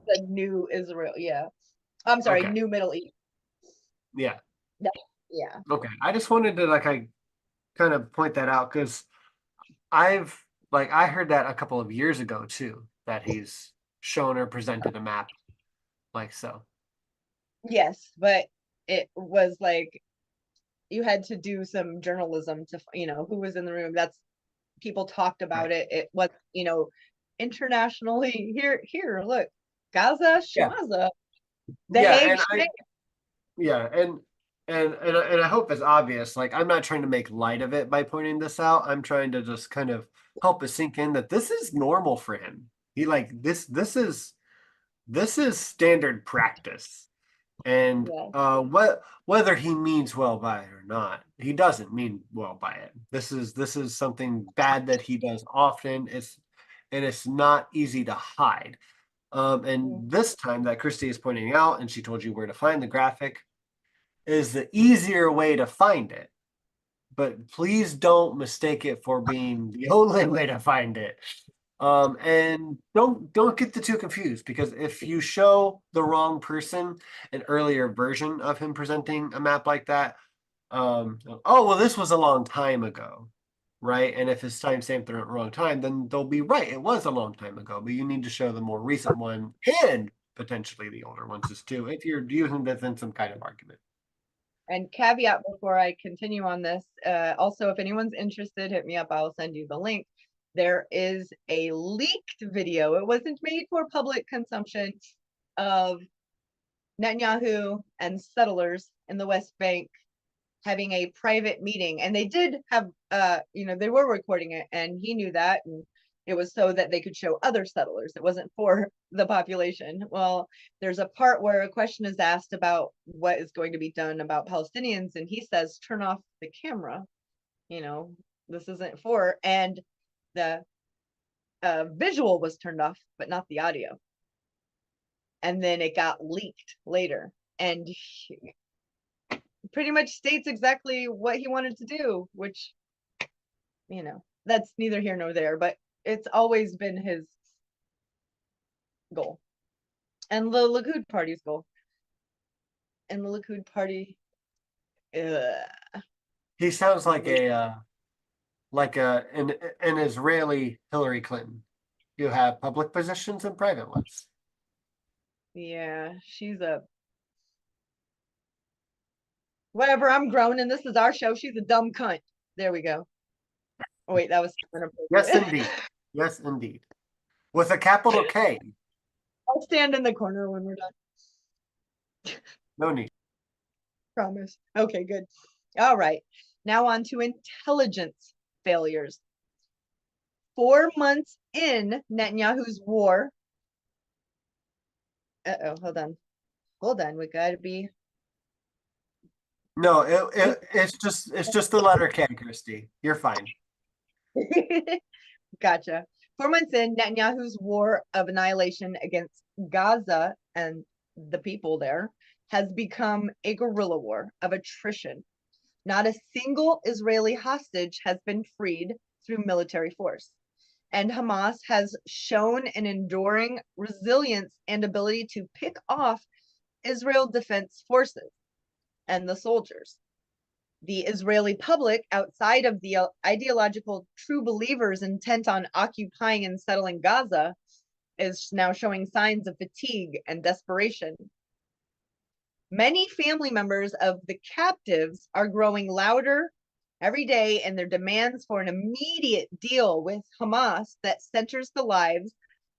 The new Israel, yeah. I'm sorry, okay. New Middle East. Yeah. Yeah. Okay. I just wanted to I kind of point that out because I heard that a couple of years ago too, that he's shown or presented a map so. Yes, but it was you had to do some journalism to who was in the room. That's, people talked about right. It was internationally here look, Gaza, Shemaza, and I hope it's obvious. I'm not trying to make light of it by pointing this out. I'm trying to just kind of help it sink in that this is normal for him. He this is standard practice. And whether he means well by it or not, he doesn't mean well by it. This is something bad that he does often. It's not easy to hide. And this time that Christy is pointing out, and she told you where to find the graphic, is the easier way to find it. But please don't mistake it for being the only way to find it. And don't get the two confused, because if you show the wrong person an earlier version of him presenting a map like that, oh, well, this was a long time ago, right? And if it's timestamped the wrong time, then they'll be right. It was a long time ago, but you need to show the more recent one and potentially the older ones too, if you're using this in some kind of argument. And caveat before I continue on this, also, if anyone's interested, hit me up. I'll send you the link. There is a leaked video. It wasn't made for public consumption, of Netanyahu and settlers in the West Bank having a private meeting. And they did have, they were recording it, and he knew that. And it was so that they could show other settlers. It wasn't for the population. Well, there's a part where a question is asked about what is going to be done about Palestinians. And he says, turn off the camera. This isn't for, and the visual was turned off, but not the audio. And then it got leaked later. and he pretty much states exactly what he wanted to do, which, you know, that's neither here nor there, but it's always been his goal and the Likud party's goal. And the Likud party, He sounds like an Israeli Hillary Clinton. You have public positions and private ones. yeah, she's a whatever. I'm grown and this is our show. She's a dumb cunt. There we go. Oh wait, that was Yes, inappropriate. indeed. Yes, indeed. With a capital K. I'll stand in the corner when we're done. No need. Promise. Okay, good. All right. Now on to intelligence failures. 4 months in Netanyahu's war. Uh-oh, hold on. Hold on. We gotta be. No, it's just the letter K, Christy. You're fine. Gotcha. 4 months in, Netanyahu's war of annihilation against Gaza and the people there has become a guerrilla war of attrition. Not a single Israeli hostage has been freed through military force. And Hamas has shown an enduring resilience and ability to pick off Israel Defense Forces and the soldiers. The Israeli public, outside of the ideological true believers intent on occupying and settling Gaza, is now showing signs of fatigue and desperation. Many family members of the captives are growing louder every day in their demands for an immediate deal with Hamas that centers the lives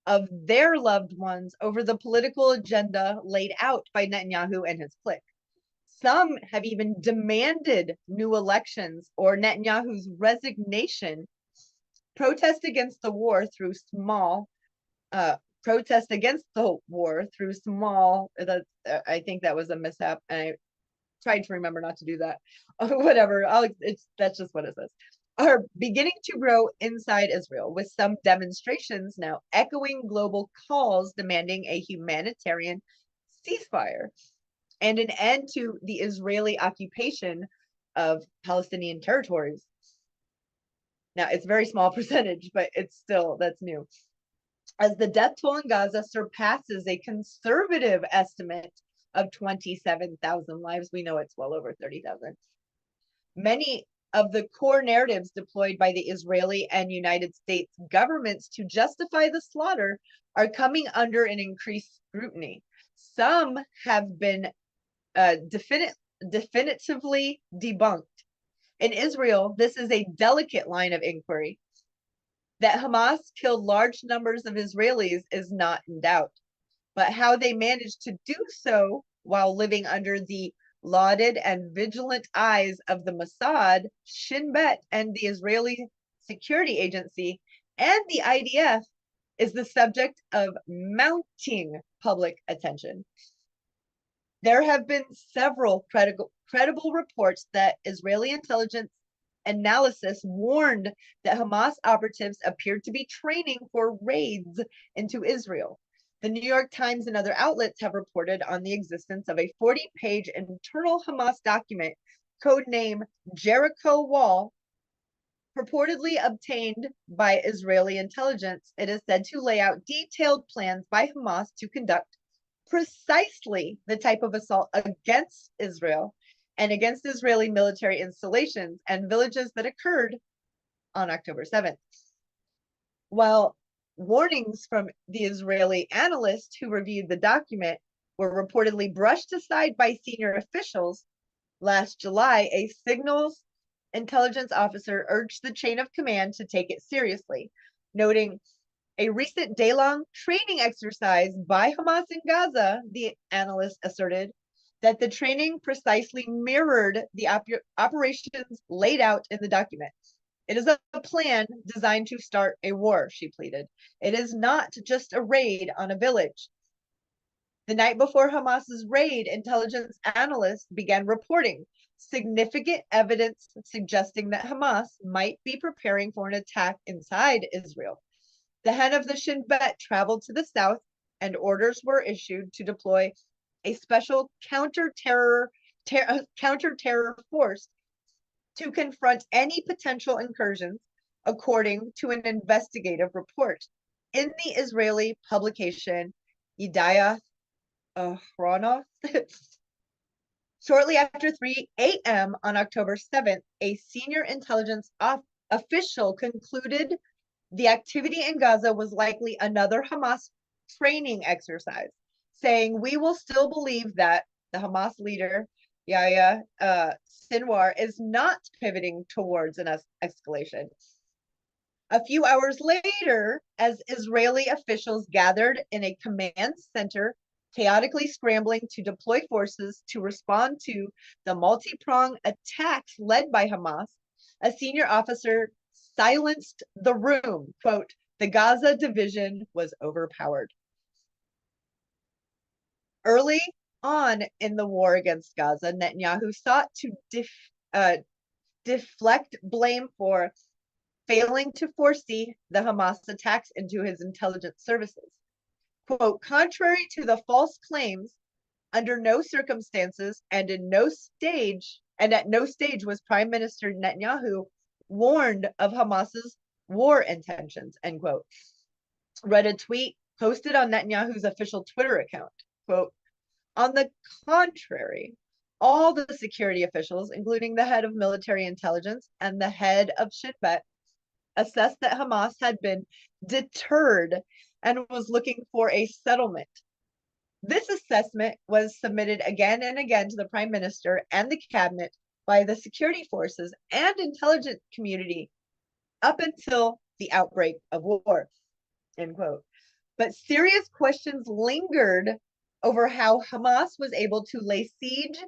of their loved ones over the political agenda laid out by Netanyahu and his clique. Some have even demanded new elections or Netanyahu's resignation. Protest against the war through small protest against the war through small. I think that was a mishap, and I tried to remember not to do that. Whatever. That's just what it says. Are beginning to grow inside Israel, with some demonstrations now echoing global calls demanding a humanitarian ceasefire and an end to the Israeli occupation of Palestinian territories. Now, it's a very small percentage, but it's still, that's new. As the death toll in Gaza surpasses a conservative estimate of 27,000 lives, we know it's well over 30,000. Many of the core narratives deployed by the Israeli and United States governments to justify the slaughter are coming under an increased scrutiny. Some have been definitively debunked. In Israel, this is a delicate line of inquiry. That Hamas killed large numbers of Israelis is not in doubt, but how they managed to do so while living under the lauded and vigilant eyes of the Mossad, Shin Bet, and the Israeli Security Agency, and the IDF is the subject of mounting public attention. There have been several credible reports that Israeli intelligence analysis warned that Hamas operatives appeared to be training for raids into Israel. The New York Times and other outlets have reported on the existence of a 40-page internal Hamas document, codenamed Jericho Wall, purportedly obtained by Israeli intelligence. It is said to lay out detailed plans by Hamas to conduct precisely the type of assault against Israel and against Israeli military installations and villages that occurred on October 7th. While warnings from the Israeli analyst who reviewed the document were reportedly brushed aside by senior officials, last July, a signals intelligence officer urged the chain of command to take it seriously, noting a recent day-long training exercise by Hamas in Gaza, the analyst asserted, that the training precisely mirrored the operations laid out in the document. It is a plan designed to start a war, she pleaded. It is not just a raid on a village. The night before Hamas's raid, intelligence analysts began reporting significant evidence suggesting that Hamas might be preparing for an attack inside Israel. The head of the Shin Bet traveled to the south, and orders were issued to deploy a special counter-terror force to confront any potential incursions, according to an investigative report in the Israeli publication Yediath Ahronoth. Shortly after 3 a.m. on October 7th, a senior intelligence official concluded the activity in Gaza was likely another Hamas training exercise, saying, "We will still believe that the Hamas leader, Yahya Sinwar, is not pivoting towards an escalation." A few hours later, as Israeli officials gathered in a command center, chaotically scrambling to deploy forces to respond to the multi-pronged attacks led by Hamas, a senior officer silenced the room. Quote, "The Gaza division was overpowered." Early on in the war against Gaza, Netanyahu sought to deflect blame for failing to foresee the Hamas attacks into his intelligence services. Quote, "Contrary to the false claims, under no circumstances and at no stage was Prime Minister Netanyahu warned of Hamas's war intentions," end quote. Read a tweet posted on Netanyahu's official Twitter account. Quote, "On the contrary, all the security officials, including the head of military intelligence and the head of Shin Bet, assessed that Hamas had been deterred and was looking for a settlement. This assessment was submitted again and again to the Prime Minister and the cabinet by the security forces and intelligence community up until the outbreak of war," end quote. But serious questions lingered over how Hamas was able to lay siege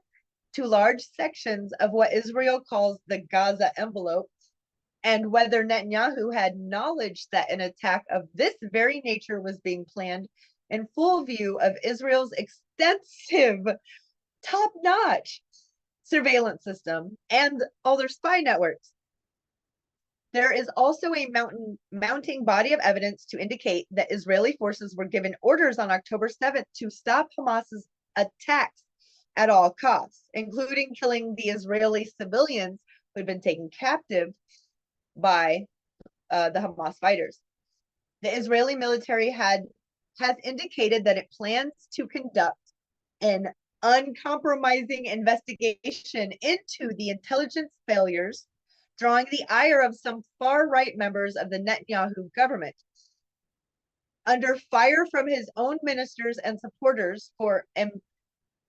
to large sections of what Israel calls the Gaza envelope, and whether Netanyahu had knowledge that an attack of this very nature was being planned in full view of Israel's extensive, top-notch surveillance system and all their spy networks. There is also a mounting body of evidence to indicate that Israeli forces were given orders on October 7th to stop Hamas's attacks at all costs, including killing the Israeli civilians who had been taken captive by the Hamas fighters. The Israeli military has indicated that it plans to conduct an uncompromising investigation into the intelligence failures, drawing the ire of some far-right members of the Netanyahu government. Under fire from his own ministers and supporters for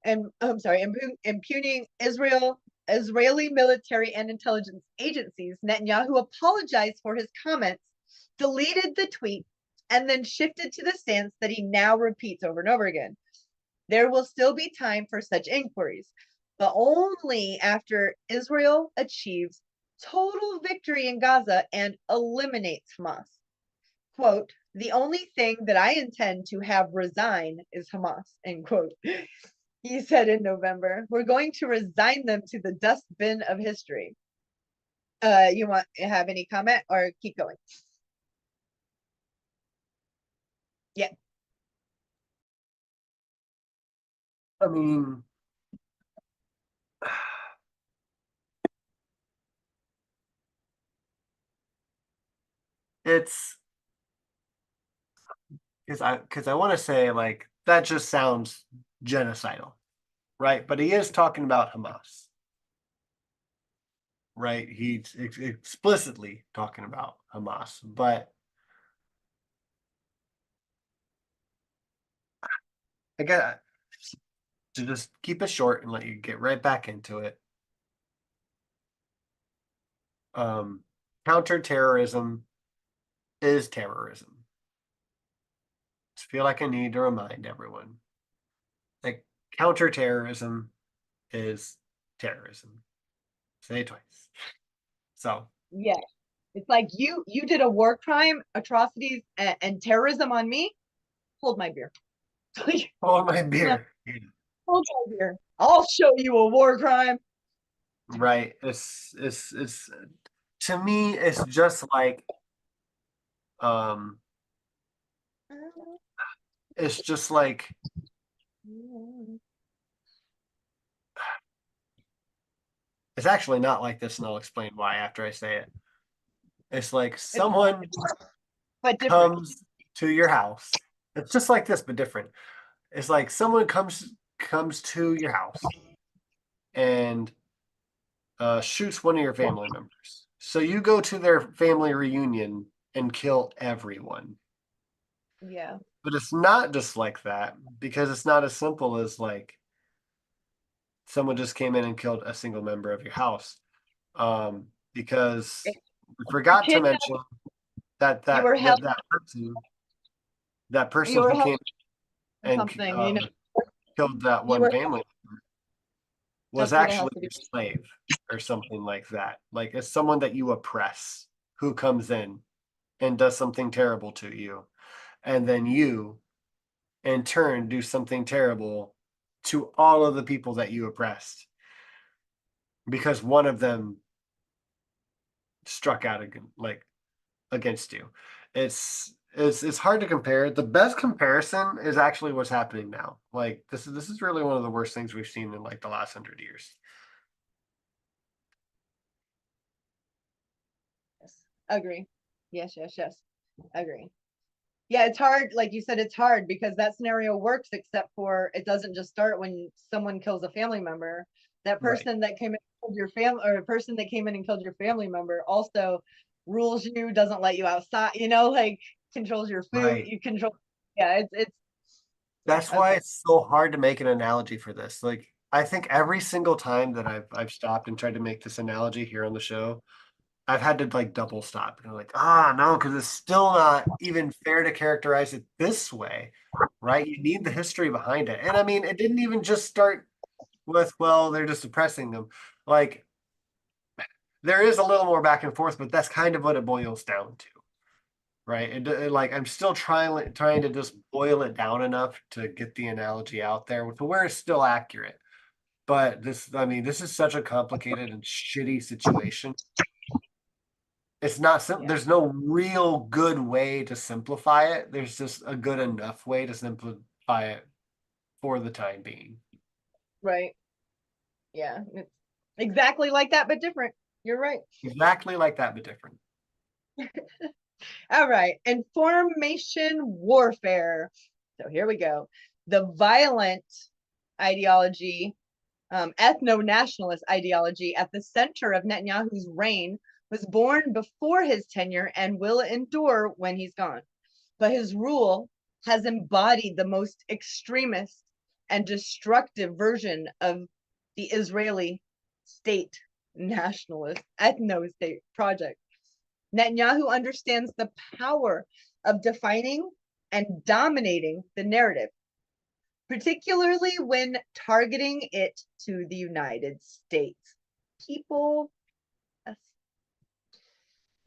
impugning Israeli military and intelligence agencies, Netanyahu apologized for his comments, deleted the tweet, and then shifted to the stance that he now repeats over and over again. There will still be time for such inquiries, but only after Israel achieves total victory in Gaza and eliminates Hamas. Quote, "The only thing that I intend to have resign is Hamas," end quote. He said in November, "We're going to resign them to the dustbin of history." You want to have any comment or keep going? Yeah. I mean, it's because I want to say like that just sounds genocidal, right? But he is talking about Hamas, right? He's explicitly talking about Hamas, but I got to just keep it short and let you get right back into it. Counterterrorism is terrorism. I feel like I need to remind everyone that counterterrorism is terrorism. Say it twice. So Yeah. It's like you did a war crime, atrocities, and terrorism on me. Hold my beer. hold my beer. Hold my beer. I'll show you a war crime. Right. It's to me, it's just like it's just like It's actually not like this, and I'll explain why after I say it. It's like It's someone but different. comes to your house. It's just like this, but different. It's like someone comes to your house and shoots one of your family members. So you go to their family reunion and kill everyone. Yeah. But it's not just like that because it's not as simple as like someone just came in and killed a single member of your house. Because we You forgot to can't mention that you were held that you person were who held came and something, you know, killed that you one were family was that's what it has actually to be. your slave or something like that. Like it's someone that you oppress who comes in and does something terrible to you. And then you, in turn, do something terrible to all of the people that you oppressed because one of them struck out against you. It's hard to compare. The best comparison is actually what's happening now. Like this is really one of the worst things we've seen in like the last 100 years. Yes. Agree. Yes, yes, yes. Agree. Yeah, it's hard. Like you said, it's hard because that scenario works, except for it doesn't just start when someone kills a family member. That Right. person that came in and killed your family, or a person that came in and killed your family member, also rules you, doesn't let you outside. You know, like controls your food. Right. You control. Yeah, it's That's why okay. it's so hard to make an analogy for this. Like I think every single time that I've stopped and tried to make this analogy here on the show, I've had to like double stop and I'm like, no, because it's still not even fair to characterize it this way, right? You need the history behind it. And I mean, it didn't even just start with, well, they're just suppressing them. Like there is a little more back and forth, but that's kind of what it boils down to, right? Like I'm still trying to just boil it down enough to get the analogy out there to where it's still accurate. But I mean, this is such a complicated and shitty situation. It's not Yeah, there's no real good way to simplify it. There's just a good enough way to simplify it for the time being. right. Yeah, it's exactly like that, but different. You're right. Exactly like that, but different. All right. Information warfare. So here we go. The violent ideology, ethno-nationalist ideology at the center of Netanyahu's reign was born before his tenure and will endure when he's gone. But his rule has embodied the most extremist and destructive version of the Israeli state nationalist ethno-state project. Netanyahu understands the power of defining and dominating the narrative, particularly when targeting it to the United States. People,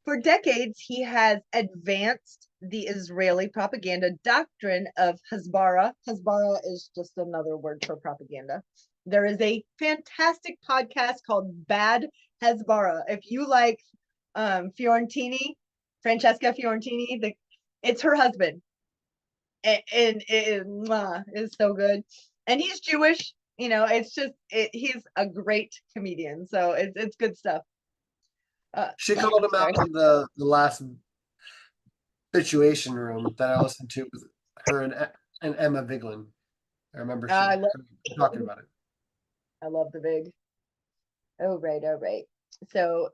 for decades, he has advanced the Israeli propaganda doctrine of Hasbara. Hasbara is just another word for propaganda. There is a fantastic podcast called Bad Hasbara. If you like Fiorentini, Francesca Fiorentini, it's her husband, and it is so good. And he's Jewish. You know, it's just he's a great comedian. So it's good stuff. She called him Sorry. out in the last situation room that I listened to with her and Emma Viglin. I remember I love talking about it. I love the big. Oh right, oh right. So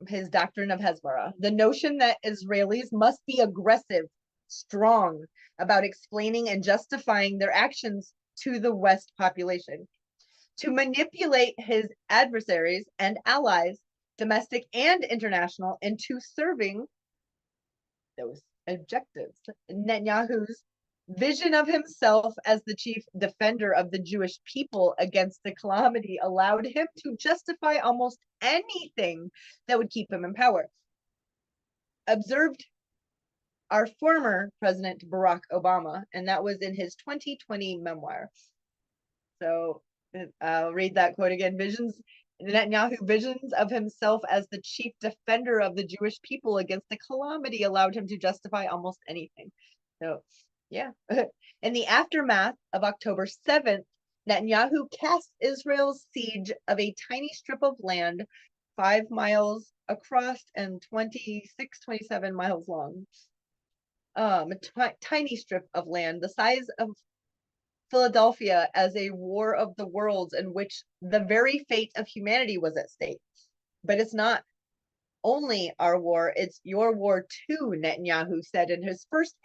his doctrine of Hezbollah, the notion that Israelis must be aggressive, strong about explaining and justifying their actions to the West population, to manipulate his adversaries and allies, domestic and international, into serving those objectives. Netanyahu's vision of himself as the chief defender of the Jewish people against the calamity allowed him to justify almost anything that would keep him in power. Observed our former president, Barack Obama, and that was in his 2020 memoir. So I'll read that quote again. Netanyahu visions of himself as the chief defender of the Jewish people against the calamity allowed him to justify almost anything. So, yeah. In the aftermath of October 7th, Netanyahu cast Israel's siege of a tiny strip of land 5 miles across and 27 miles long. A tiny strip of land the size of Philadelphia as a war of the worlds in which the very fate of humanity was at stake. But it's not only our war, it's your war too, Netanyahu said in his first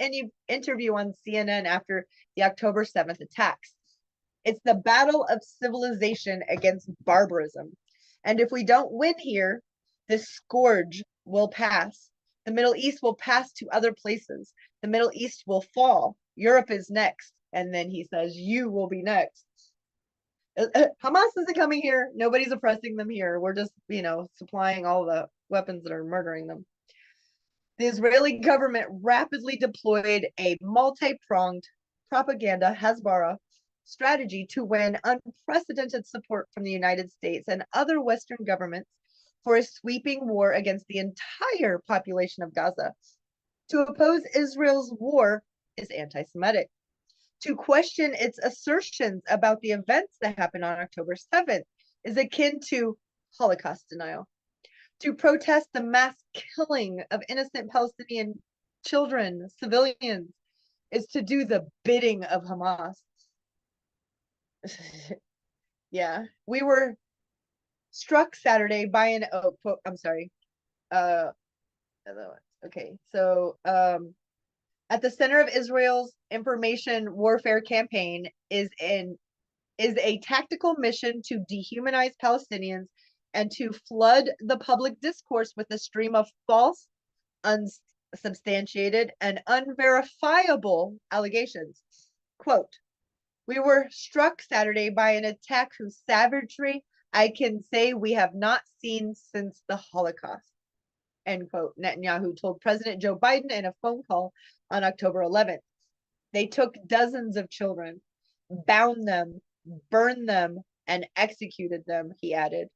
interview on CNN after the October 7th attacks. It's the battle of civilization against barbarism. And if we don't win here, this scourge will pass. The Middle East will pass to other places. The Middle East will fall. Europe is next. And then he says, you will be next. Hamas isn't coming here. Nobody's oppressing them here. We're just, supplying all the weapons that are murdering them. The Israeli government rapidly deployed a multi-pronged propaganda Hasbara strategy to win unprecedented support from the United States and other Western governments for a sweeping war against the entire population of Gaza. To oppose Israel's war is anti-Semitic. To question its assertions about the events that happened on October 7th is akin to Holocaust denial. To protest the mass killing of innocent Palestinian children, civilians, is to do the bidding of Hamas. Yeah, we were struck Saturday by an I'm sorry. Okay, so at the center of Israel's information warfare campaign is a tactical mission to dehumanize Palestinians and to flood the public discourse with a stream of false, unsubstantiated, and unverifiable allegations. Quote, we were struck Saturday by an attack whose savagery I can say we have not seen since the Holocaust. End quote, Netanyahu told President Joe Biden in a phone call on October 11th. They took dozens of children, bound them, burned them, and executed them, he added.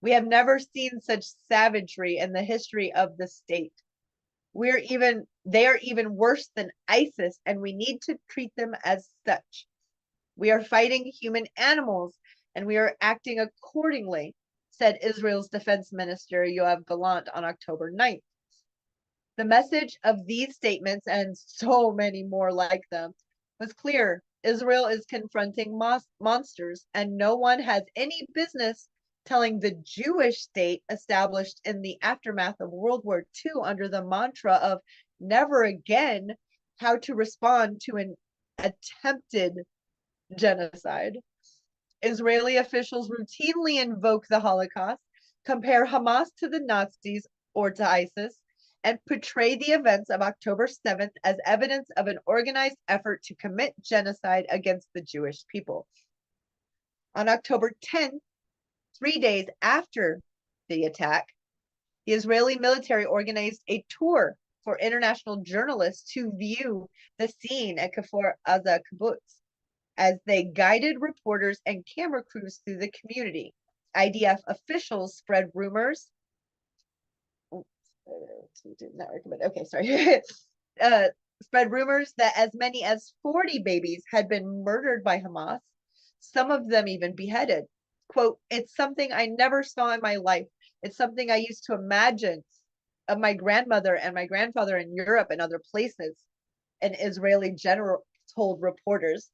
We have never seen such savagery in the history of the state. They are even worse than ISIS, and we need to treat them as such. We are fighting human animals, and we are acting accordingly, said Israel's defense minister Yoav Gallant on October 9th. The message of these statements, and so many more like them, was clear. Israel is confronting monsters, and no one has any business telling the Jewish state established in the aftermath of World War II under the mantra of never again how to respond to an attempted genocide. Israeli officials routinely invoke the Holocaust, compare Hamas to the Nazis or to ISIS, and portray the events of October 7th as evidence of an organized effort to commit genocide against the Jewish people. On October 10th, 3 days after the attack, the Israeli military organized a tour for international journalists to view the scene at Kfar Aza kibbutz as they guided reporters and camera crews through the community. IDF officials spread rumors. Spread rumors that as many as 40 babies had been murdered by Hamas, some of them even beheaded. Quote, it's something I never saw in my life. It's something I used to imagine of my grandmother and my grandfather in Europe and other places, an Israeli general told reporters.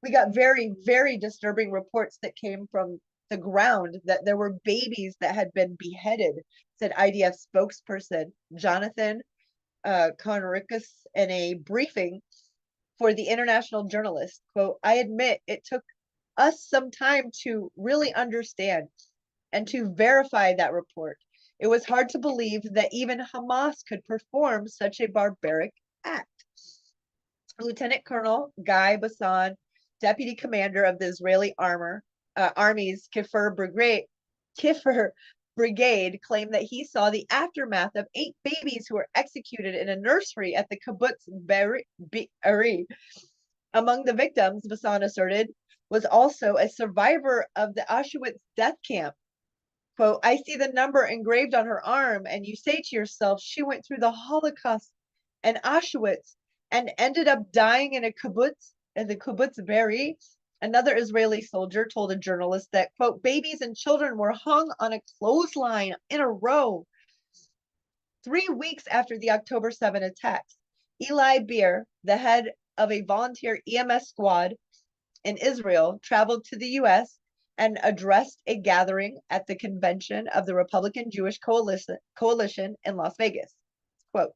We got very, very disturbing reports that came from the ground that there were babies that had been beheaded, said IDF spokesperson Jonathan Conricus in a briefing for the international journalist. Quote, I admit it took us some time to really understand and to verify that report. It was hard to believe that even Hamas could perform such a barbaric act. Lieutenant Colonel Guy Bassan, deputy commander of the Israeli Army's Kfar Brigade, claimed that he saw the aftermath of 8 babies who were executed in a nursery at the kibbutz Be'eri. Among the victims, Bassan asserted, was also a survivor of the Auschwitz death camp. Quote, I see the number engraved on her arm, and you say to yourself, she went through the Holocaust and Auschwitz and ended up dying in the kibbutz Be'eri. Another Israeli soldier told a journalist that, quote, babies and children were hung on a clothesline in a row 3 weeks after the October 7 attacks. Eli Beer, the head of a volunteer EMS squad in Israel, traveled to the US and addressed a gathering at the convention of the Republican Jewish Coalition in Las Vegas. Quote,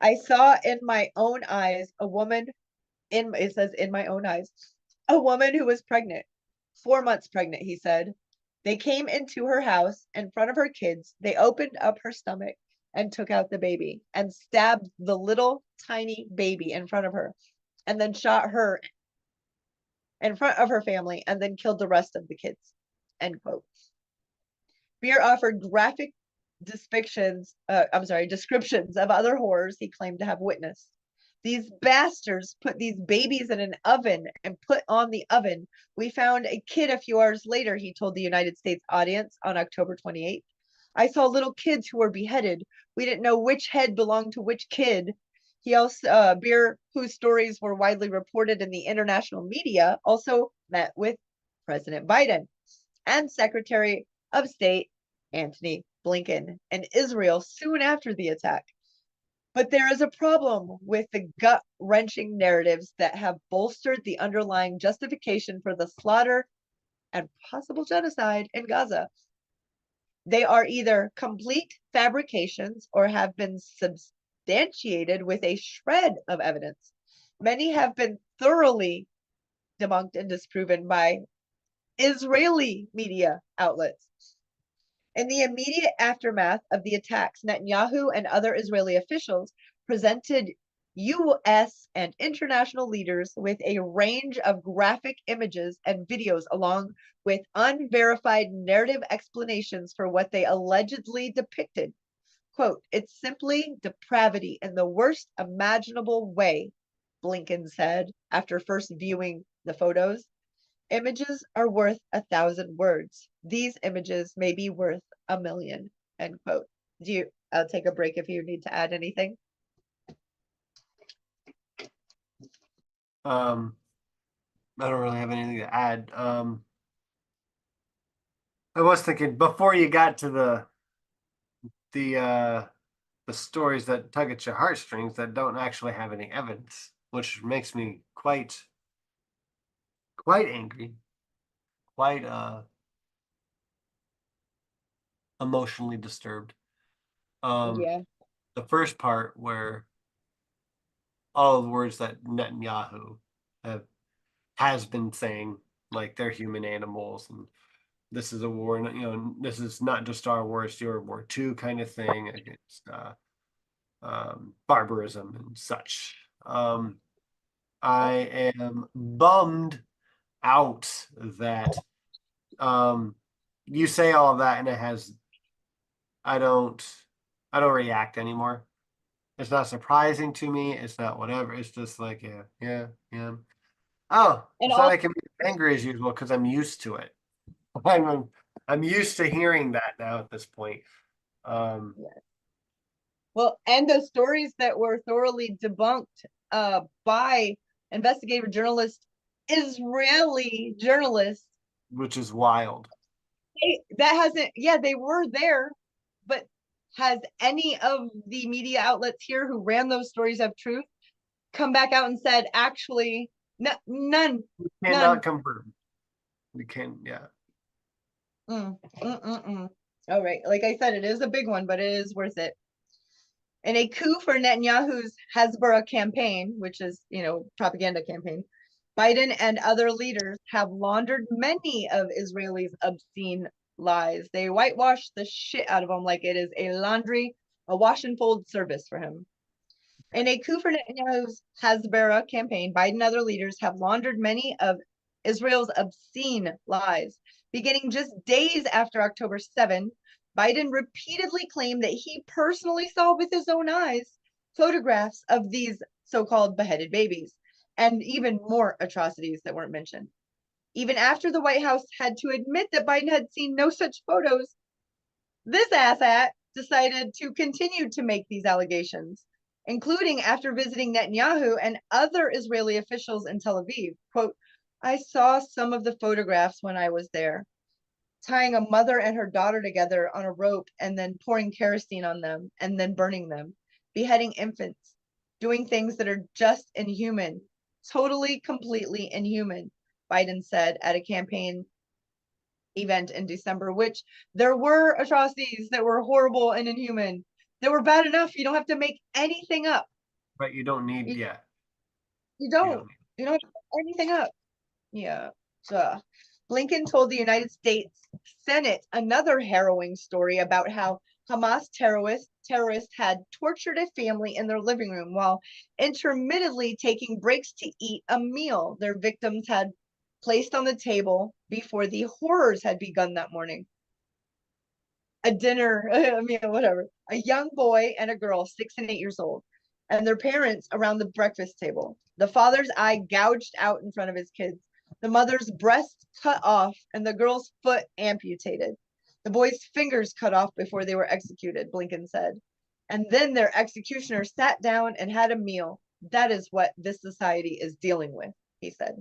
I saw in my own eyes a woman it says in my own eyes, a woman who was pregnant, 4 months pregnant, he said. They came into her house in front of her kids. They opened up her stomach and took out the baby and stabbed the little tiny baby in front of her and then shot her in front of her family and then killed the rest of the kids. End quote. Beer offered graphic descriptions of other horrors he claimed to have witnessed. These bastards put these babies in an oven and put on the oven. We found a kid a few hours later, he told the United States audience on October 28th. I saw little kids who were beheaded. We didn't know which head belonged to which kid. He also, Beer, whose stories were widely reported in the international media, also met with President Biden and Secretary of State Antony Blinken in Israel soon after the attack. But there is a problem with the gut-wrenching narratives that have bolstered the underlying justification for the slaughter and possible genocide in Gaza. They are either complete fabrications or have been substantiated with a shred of evidence. Many have been thoroughly debunked and disproven by Israeli media outlets. In the immediate aftermath of the attacks, Netanyahu and other Israeli officials presented US and international leaders with a range of graphic images and videos along with unverified narrative explanations for what they allegedly depicted. Quote, it's simply depravity in the worst imaginable way, Blinken said after first viewing the photos. Images are worth 1,000 words. These images may be worth 1,000,000. End quote. I'll take a break if you need to add anything. I don't really have anything to add. I was thinking before you got to the stories that tug at your heartstrings that don't actually have any evidence, which makes me quite angry, quite emotionally disturbed. Yeah. The first part where all of the words that Netanyahu has been saying, like they're human animals and this is a war, this is not just our war, it's your war too, kind of thing against barbarism and such. I am bummed out that you say all of that and I don't react anymore. It's not surprising to me. It's not whatever. It's just like, yeah. Oh, And it's not also, like I'm angry as usual because I'm used to it. I'm used to hearing that now at this point. well, and the stories that were thoroughly debunked by investigative journalists, Israeli journalists, Which is wild. they were there, but has any of the media outlets here who ran those stories of truth come back out and said, actually, none. We cannot confirm. We can, yeah. All right. Like I said, it is a big one, but it is worth it. In a coup for Netanyahu's Hezbollah campaign, which is, propaganda campaign, Biden and other leaders have laundered many of Israelis' obscene lies. They whitewash the shit out of them like it is a wash and fold service for him. In a coup for Netanyahu's Hezbollah campaign, Biden and other leaders have laundered many of Israel's obscene lies. Beginning just days after October 7, Biden repeatedly claimed that he personally saw with his own eyes photographs of these so-called beheaded babies and even more atrocities that weren't mentioned. Even after the White House had to admit that Biden had seen no such photos, this asshat decided to continue to make these allegations, including after visiting Netanyahu and other Israeli officials in Tel Aviv. Quote, I saw some of the photographs when I was there, tying a mother and her daughter together on a rope and then pouring kerosene on them and then burning them, beheading infants, doing things that are just inhuman, totally, completely inhuman, Biden said at a campaign event in December, which there were atrocities that were horrible and inhuman. That were bad enough. You don't have to make anything up. But you don't need, You, yeah. you You don't. don't need. You don't have to make anything up. Yeah. Duh. Blinken told the United States Senate another harrowing story about how Hamas terrorists had tortured a family in their living room while intermittently taking breaks to eat a meal their victims had placed on the table before the horrors had begun that morning. A dinner, a meal, whatever. A young boy and a girl, 6 and 8 years old, and their parents around the breakfast table. The father's eye gouged out in front of his kids, the mother's breast cut off, and the girl's foot amputated. The boy's fingers cut off before they were executed, Blinken said. And then their executioner sat down and had a meal. That is what this society is dealing with, he said.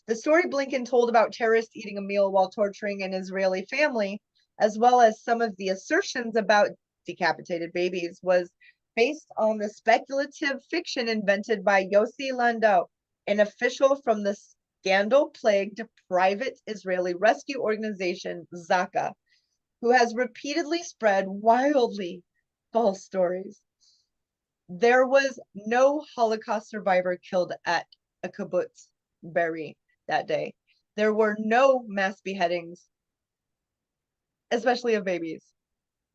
The story Blinken told about terrorists eating a meal while torturing an Israeli family, as well as some of the assertions about decapitated babies, was based on the speculative fiction invented by Yossi Landau, an official from the scandal-plagued private Israeli rescue organization Zaka, who has repeatedly spread wildly false stories. There was no Holocaust survivor killed at a kibbutz Be'eri that day. There were no mass beheadings, especially of babies.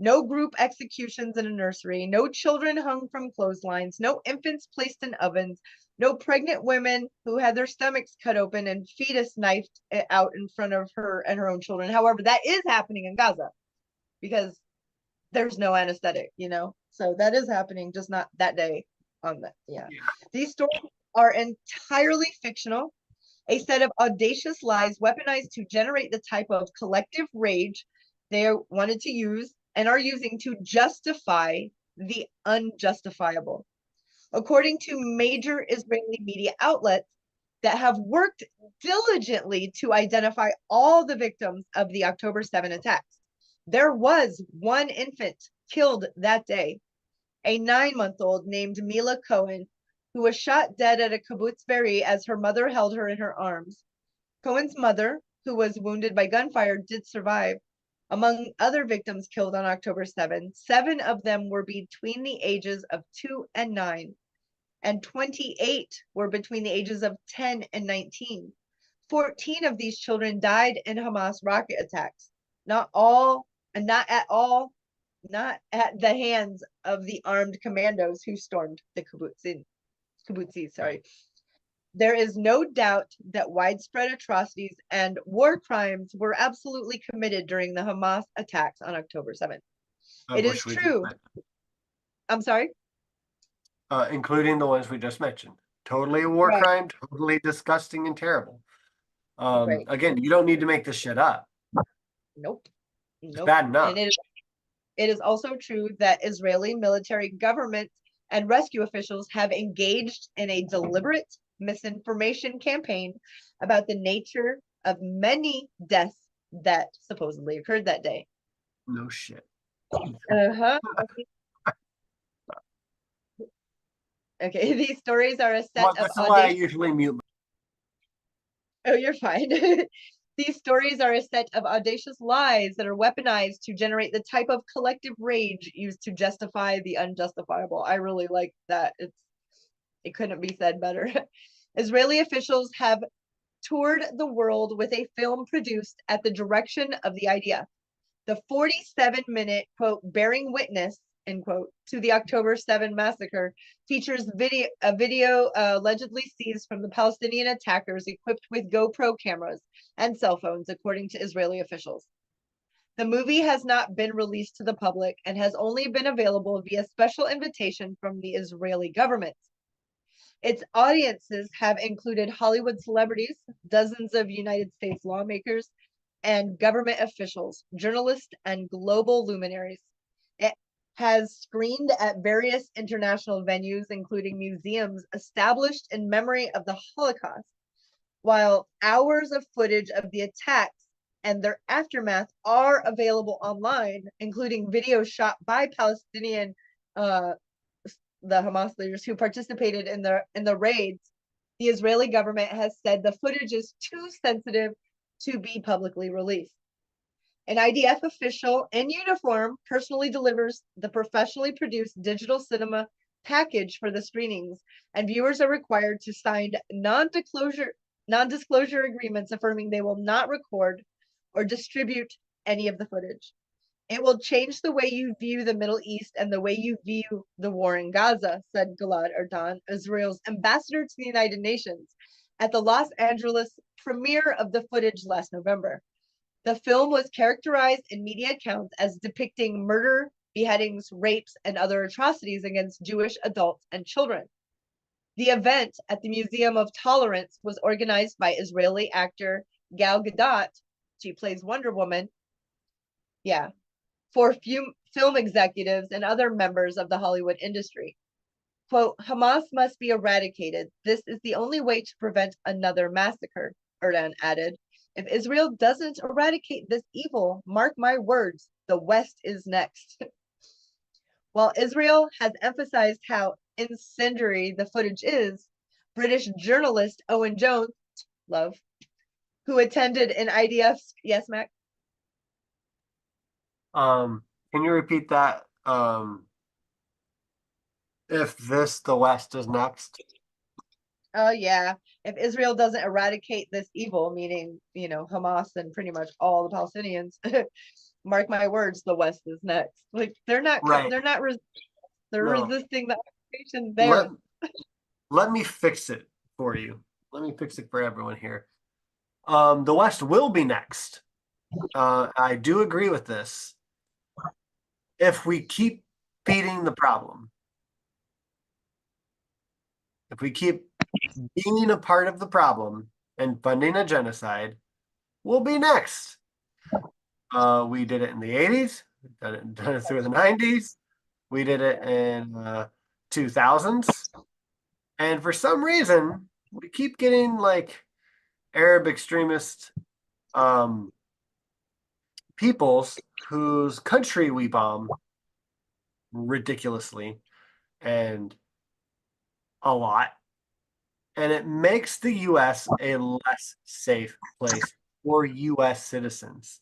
No group executions in a nursery, no children hung from clotheslines, no infants placed in ovens, no pregnant women who had their stomachs cut open and fetus knifed out in front of her and her own children. However, that is happening in Gaza because there's no anesthetic, So that is happening, just not that day on that. Yeah. These stories are entirely fictional, a set of audacious lies weaponized to generate the type of collective rage they wanted to use and are using to justify the unjustifiable. According to major Israeli media outlets that have worked diligently to identify all the victims of the October 7 attacks, there was one infant killed that day, a 9-month-old named Mila Cohen, who was shot dead at a kibbutz Be'eri as her mother held her in her arms. Cohen's mother, who was wounded by gunfire, did survive. Among other victims killed on October 7, 7 of them were between the ages of 2 and 9, and 28 were between the ages of 10 and 19. 14 of these children died in Hamas rocket attacks, not at the hands of the armed commandos who stormed the kibbutzes. There is no doubt that widespread atrocities and war crimes were absolutely committed during the Hamas attacks on October 7th. It is true. I'm sorry? Including the ones we just mentioned. Totally a war crime, totally disgusting and terrible. Again, you don't need to make this shit up. Nope. It's bad enough. And it is also true that Israeli military government and rescue officials have engaged in a deliberate misinformation campaign about the nature of many deaths that supposedly occurred that day. No shit. Uh-huh. Okay, these stories are a set of That's why I usually mute. Oh, you're fine. These stories are a set of audacious lies that are weaponized to generate the type of collective rage used to justify the unjustifiable. I really like that. It couldn't be said better. Israeli officials have toured the world with a film produced at the direction of the IDF. The 47-minute, quote, bearing witness, end quote, to the October 7 massacre features a video allegedly seized from the Palestinian attackers equipped with GoPro cameras and cell phones, according to Israeli officials. The movie has not been released to the public and has only been available via special invitation from the Israeli government. Its audiences have included Hollywood celebrities, dozens of United States lawmakers, and government officials, journalists, and global luminaries. It has screened at various international venues, including museums established in memory of the Holocaust, while hours of footage of the attacks and their aftermath are available online, including videos shot by Palestinian, uh, the Hamas leaders who participated in the raids. The Israeli government has said the footage is too sensitive to be publicly released. An IDF official in uniform personally delivers the professionally produced digital cinema package for the screenings, and viewers are required to sign non-disclosure agreements affirming they will not record or distribute any of the footage. It will change the way you view the Middle East and the way you view the war in Gaza, said Gilad Erdan, Israel's ambassador to the United Nations, at the Los Angeles premiere of the footage last November. The film was characterized in media accounts as depicting murder, beheadings, rapes, and other atrocities against Jewish adults and children. The event at the Museum of Tolerance was organized by Israeli actor Gal Gadot. She plays Wonder Woman. Yeah. For film executives and other members of the Hollywood industry. Quote, Hamas must be eradicated. This is the only way to prevent another massacre, Erdan added. If Israel doesn't eradicate this evil, mark my words, the West is next. While Israel has emphasized how incendiary the footage is, British journalist Owen Jones, love, who attended an IDF's, yes, Mac? Can you repeat that? If the West is next. Oh yeah. If Israel doesn't eradicate this evil, meaning, Hamas and pretty much all the Palestinians, mark my words, the West is next. Like they're not Right. they're No. resisting the occupation Let, there. let me fix it for you. Let me fix it for everyone here. The West will be next. I do agree with this. If we keep feeding the problem, if we keep being a part of the problem and funding a genocide, we'll be next. We did it in the 80s, done it through the 90s. We did it in 2000s. And for some reason, we keep getting like Arab extremist peoples whose country we bomb ridiculously and a lot. And it makes the US a less safe place for US citizens.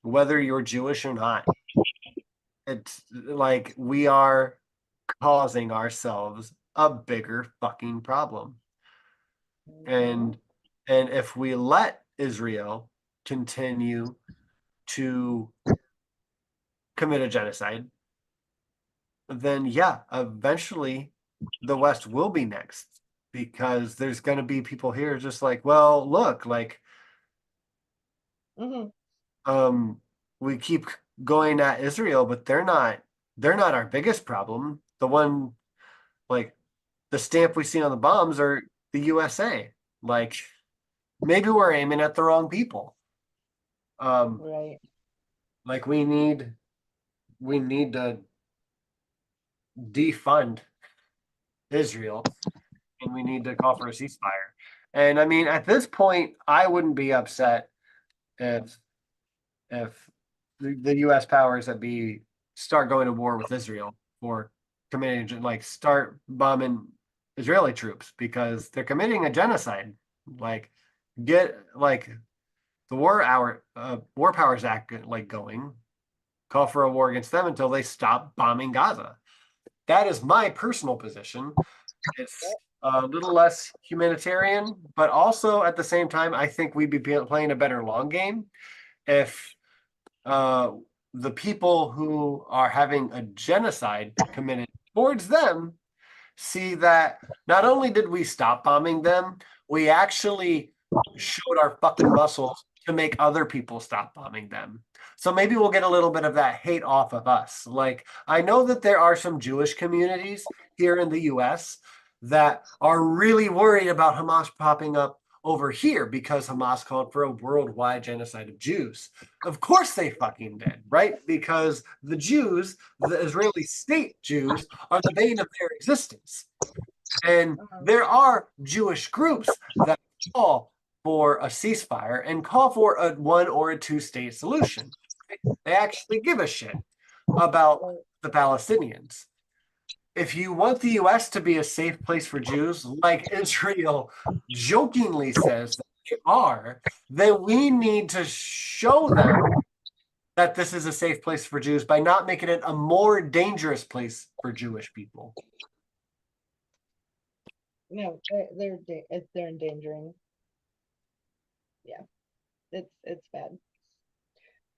Whether you're Jewish or not. It's like we are causing ourselves a bigger fucking problem. And if we let Israel continue to commit a genocide, then yeah, eventually the West will be next because there's going to be people here just like, well, look, like, we keep going at Israel, but they're not our biggest problem. The one, like, the stamp we see on the bombs are the USA. Like, maybe we're aiming at the wrong people. Right. Like we need to defund Israel and we need to call for a ceasefire. And I mean, at this point, I wouldn't be upset if the U.S. powers that be start going to war with Israel or committing, like, start bombing Israeli troops because they're committing a genocide. Like, get like the War Powers Act like going, call for a war against them until they stop bombing Gaza. That is my personal position. It's a little less humanitarian, but also at the same time, I think we'd be playing a better long game if the people who are having a genocide committed towards them see that not only did we stop bombing them, we actually showed our fucking muscles to make other people stop bombing them. So maybe we'll get a little bit of that hate off of us. Like, I know that there are some Jewish communities here in the US that are really worried about Hamas popping up over here because Hamas called for a worldwide genocide of Jews. Of course they fucking did, right? Because the Jews, the Israeli state Jews, are the bane of their existence. And there are Jewish groups that call for a ceasefire and call for a 1 or a 2-state solution. They actually give a shit about the Palestinians. If you want the US to be a safe place for Jews, like Israel jokingly says that they are, then we need to show them that this is a safe place for Jews by not making it a more dangerous place for Jewish people. No, they're endangering. Yeah, it's bad.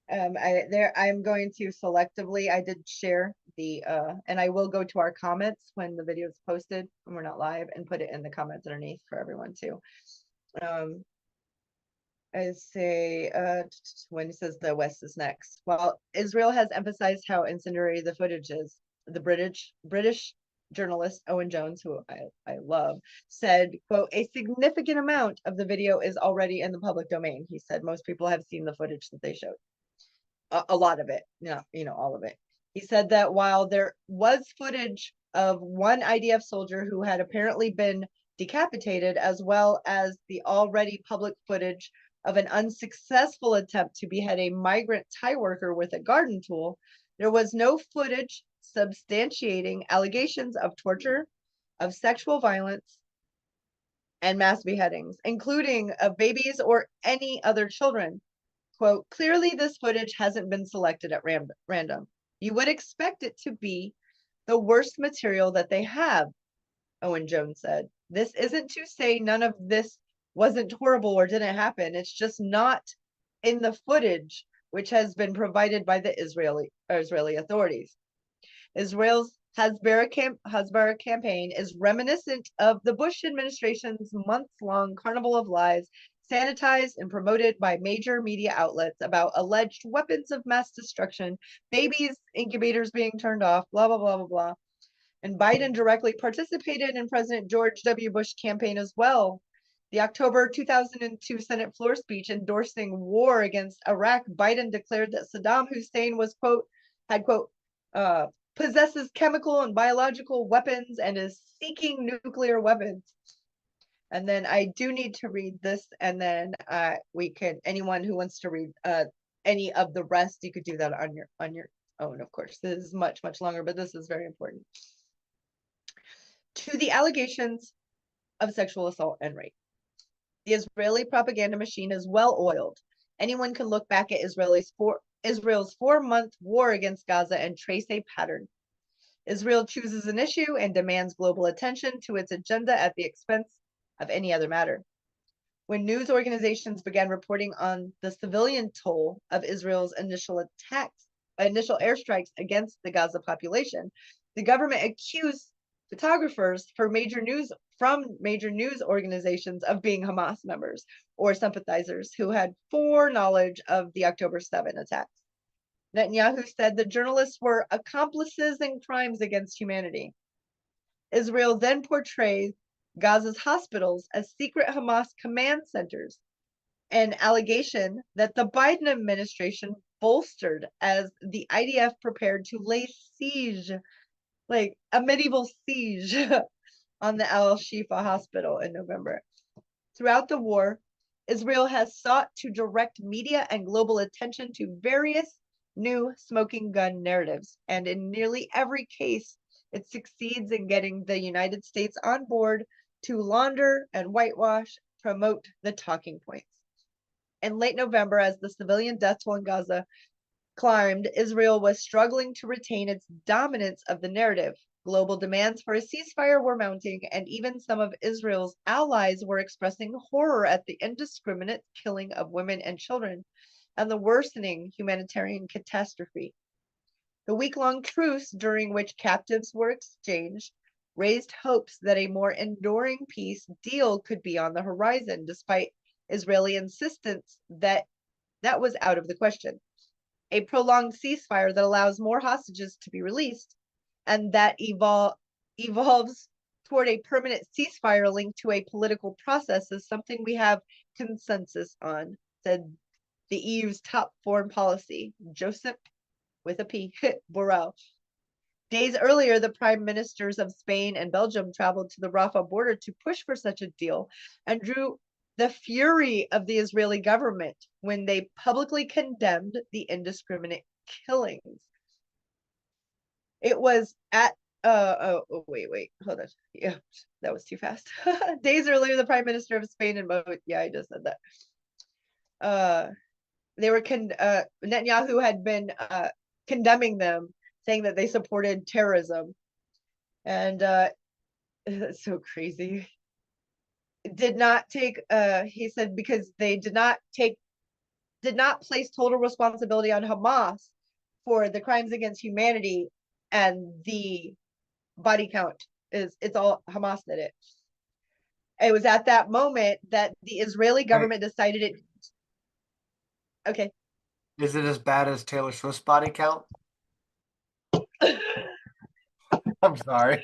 I'm going to selectively, I did share the and I will go to our comments when the video is posted and we're not live, and put it in the comments underneath for everyone too. I say when he says the West is next. While Israel has emphasized how incendiary the footage is, the British journalist Owen Jones, who I love, said, quote, a significant amount of the video is already in the public domain. He said most people have seen the footage that they showed. A lot of it, all of it. He said that while there was footage of one IDF soldier who had apparently been decapitated, as well as the already public footage of an unsuccessful attempt to behead a migrant Thai worker with a garden tool, there was no footage substantiating allegations of torture, of sexual violence, and mass beheadings, including of babies or any other children. Quote, clearly this footage hasn't been selected at random. You would expect it to be the worst material that they have, Owen Jones said. This isn't to say none of this wasn't horrible or didn't happen. It's just not in the footage which has been provided by the Israeli authorities. Israel's Hasbara campaign is reminiscent of the Bush administration's months-long carnival of lies, sanitized and promoted by major media outlets about alleged weapons of mass destruction, babies' incubators being turned off, blah, blah, blah, blah, blah. And Biden directly participated in President George W. Bush's campaign as well. The October 2002 Senate floor speech endorsing war against Iraq, Biden declared that Saddam Hussein was, quote, possesses chemical and biological weapons and is seeking nuclear weapons. And then I do need to read this, and then anyone who wants to read any of the rest, you could do that on your own, of course. This is much, much longer, but this is very important. To the allegations of sexual assault and rape. The Israeli propaganda machine is well oiled. Anyone can look back at Israel's 4-month war against Gaza and trace a pattern. Israel chooses an issue and demands global attention to its agenda at the expense of any other matter. When news organizations began reporting on the civilian toll of Israel's initial airstrikes against the Gaza population, the government accused photographers from major news organizations of being Hamas members or sympathizers who had foreknowledge of the October 7 attacks. Netanyahu said the journalists were accomplices in crimes against humanity. Israel then portrays Gaza's hospitals as secret Hamas command centers, an allegation that the Biden administration bolstered as the IDF prepared to lay siege, like a medieval siege, on the Al-Shifa hospital in November. Throughout the war, Israel has sought to direct media and global attention to various new smoking gun narratives, and in nearly every case, it succeeds in getting the United States on board to launder and whitewash, promote the talking points. In late November, as the civilian death toll in Gaza climbed, Israel was struggling to retain its dominance of the narrative. Global demands for a ceasefire were mounting, and even some of Israel's allies were expressing horror at the indiscriminate killing of women and children and the worsening humanitarian catastrophe. The week-long truce, during which captives were exchanged, raised hopes that a more enduring peace deal could be on the horizon, despite Israeli insistence that that was out of the question. A prolonged ceasefire that allows more hostages to be released and that evolves toward a permanent ceasefire linked to a political process is something we have consensus on, said the EU's top foreign policy, Josep, with a P, Borrell. Days earlier, the prime ministers of Spain and Belgium traveled to the Rafah border to push for such a deal and drew the fury of the Israeli government when they publicly condemned the indiscriminate killings. It was at wait, hold on. Yeah, that was too fast. Days earlier, the Prime Minister of Spain and yeah, I just said that. Netanyahu had been condemning them, saying that they supported terrorism, and it's so crazy. Did not take he said, because they did not place total responsibility on Hamas for the crimes against humanity, and the body count it's all Hamas did it. It was at that moment that the Israeli government decided it. Okay. Is it as bad as Taylor Swift's body count? I'm sorry.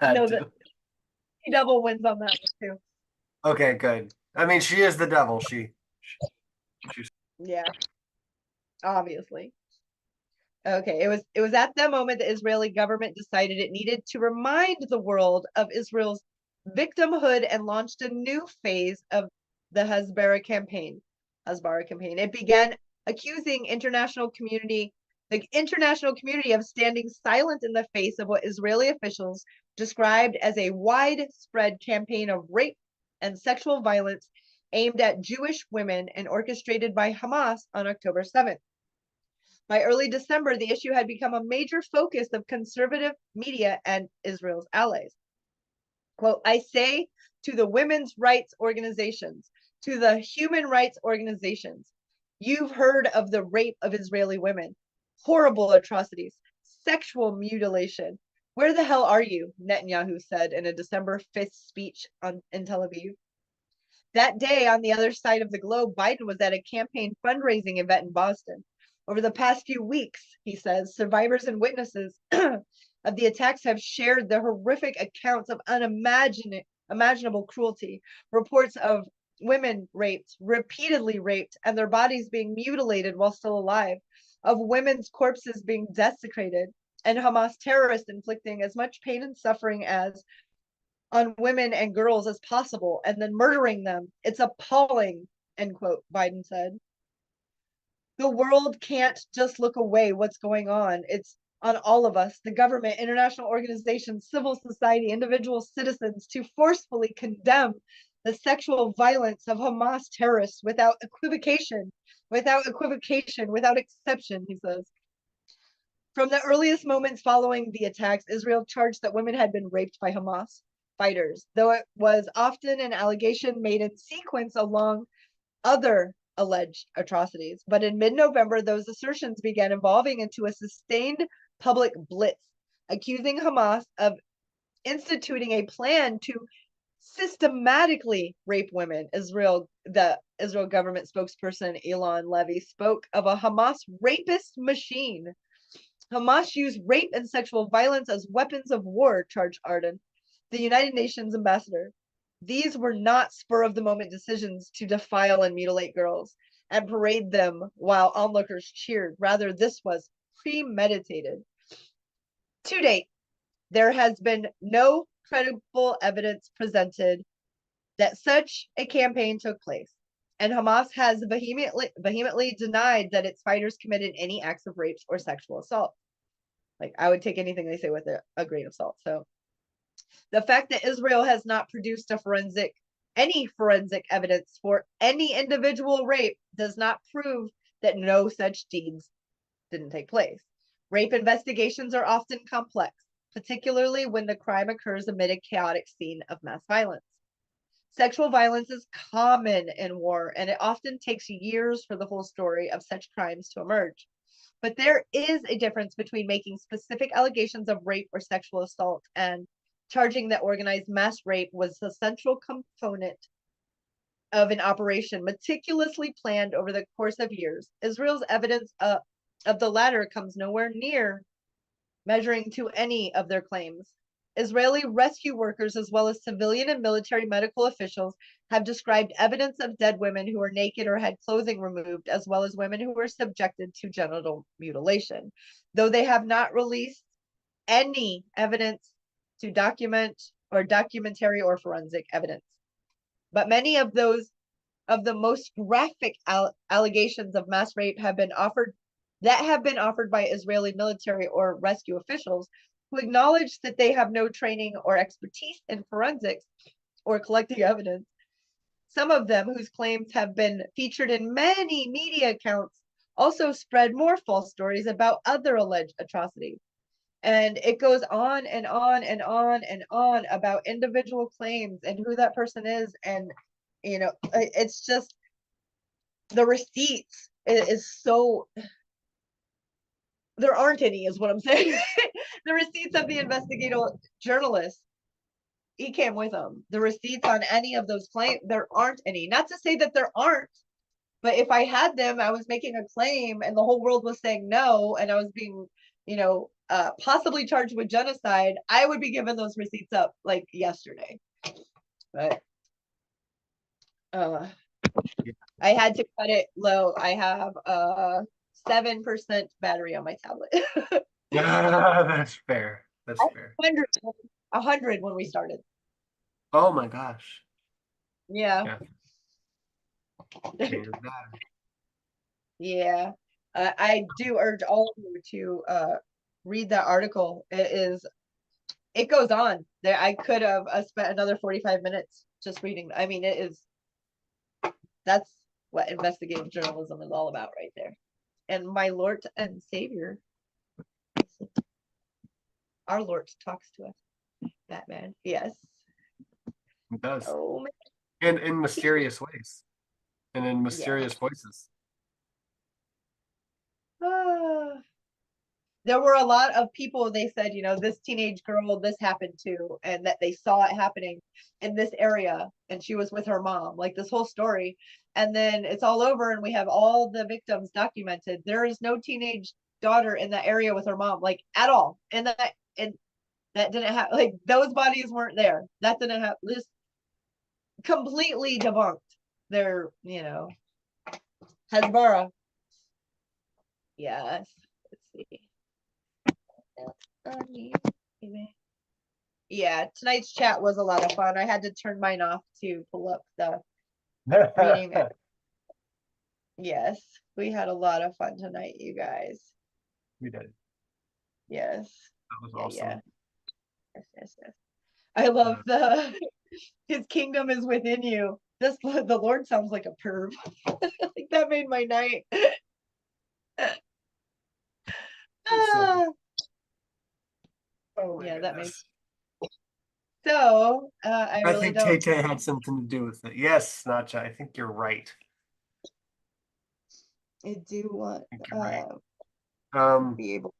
No, he double wins on that one too. Okay, good. I mean, she is the devil. Yeah, obviously. Okay, it was at that moment the Israeli government decided it needed to remind the world of Israel's victimhood and launched a new phase of the Hasbara campaign. It began accusing the international community of standing silent in the face of what Israeli officials described as a widespread campaign of rape and sexual violence aimed at Jewish women and orchestrated by Hamas on October 7th. By early December, the issue had become a major focus of conservative media and Israel's allies. Quote, I say to the women's rights organizations, to the human rights organizations, you've heard of the rape of Israeli women, horrible atrocities, sexual mutilation. Where the hell are you? Netanyahu said in a December 5th speech in Tel Aviv. That day, on the other side of the globe, Biden was at a campaign fundraising event in Boston. Over the past few weeks, he says, survivors and witnesses of the attacks have shared the horrific accounts of unimaginable cruelty, reports of women raped, repeatedly raped, and their bodies being mutilated while still alive, of women's corpses being desecrated, and Hamas terrorists inflicting as much pain and suffering on women and girls as possible, and then murdering them. It's appalling, end quote, Biden said. The world can't just look away what's going on. It's on all of us, the government, international organizations, civil society, individual citizens, to forcefully condemn the sexual violence of Hamas terrorists without equivocation, without exception, he says. From the earliest moments following the attacks, Israel charged that women had been raped by Hamas fighters, though it was often an allegation made in sequence along other alleged atrocities. But in mid-November, those assertions began evolving into a sustained public blitz, accusing Hamas of instituting a plan to systematically rape women. The Israel government spokesperson Elon Levy spoke of a Hamas rapist machine. Hamas used rape and sexual violence as weapons of war, charged Arden, the United Nations ambassador. These were not spur-of-the-moment decisions to defile and mutilate girls and parade them while onlookers cheered. Rather, this was premeditated. To date, there has been no credible evidence presented that such a campaign took place, and Hamas has vehemently denied that its fighters committed any acts of rapes or sexual assault. Like, I would take anything they say with a grain of salt. So the fact that Israel has not produced any forensic evidence for any individual rape does not prove that no such deeds didn't take place. Rape investigations are often complex, particularly when the crime occurs amid a chaotic scene of mass violence. Sexual violence is common in war, and it often takes years for the whole story of such crimes to emerge. But there is a difference between making specific allegations of rape or sexual assault and charging that organized mass rape was a central component of an operation meticulously planned over the course of years. Israel's evidence of the latter comes nowhere near measuring to any of their claims. Israeli rescue workers, as well as civilian and military medical officials, have described evidence of dead women who were naked or had clothing removed, as well as women who were subjected to genital mutilation, though they have not released any evidence to documentary or forensic evidence. But many of the most graphic allegations of mass rape have been offered by Israeli military or rescue officials who acknowledge that they have no training or expertise in forensics or collecting evidence. Some of them, whose claims have been featured in many media accounts, also spread more false stories about other alleged atrocities. And it goes on and on and on and on about individual claims and who that person is. And, it's just the receipts is so, there aren't any, is what I'm saying. The receipts of the investigative journalists, he came with them. The receipts on any of those claims, there aren't any. Not to say that there aren't, but if I had them, I was making a claim and the whole world was saying no, and I was being, possibly charged with genocide, I would be giving those receipts up like yesterday. But I had to cut it low. I have 7% battery on my tablet. Yeah, that's fair. That's fair. 100 when we started. Oh my gosh. Yeah. Yeah. I do urge all of you to read that article. It goes on. There, I could have spent another 45 minutes just reading. I mean, that's what investigative journalism is all about right there. And my Lord and Savior, our Lord, talks to us. Batman, yes. It does. Oh, man. And in mysterious ways. And in mysterious voices. There were a lot of people, they said, this teenage girl, this happened to, and that they saw it happening in this area, and she was with her mom, like this whole story. And then it's all over, and we have all the victims documented. There is no teenage daughter in that area with her mom, like at all. And that didn't happen. Like those bodies weren't there. That didn't happen. This completely debunked. They're, Hezbollah. Yes. Let's see. Yeah, tonight's chat was a lot of fun. I had to turn mine off to pull up the reading. Yes, we had a lot of fun tonight, you guys. We did. Yes. That was awesome. Yeah. Yes. I love his kingdom is within you. The Lord sounds like a perv. Like that made my night. Oh yeah, goodness. that makes. So I really think don't. Tay had something to do with it. Yes, Nacha, I think you're right. I do want right. be able to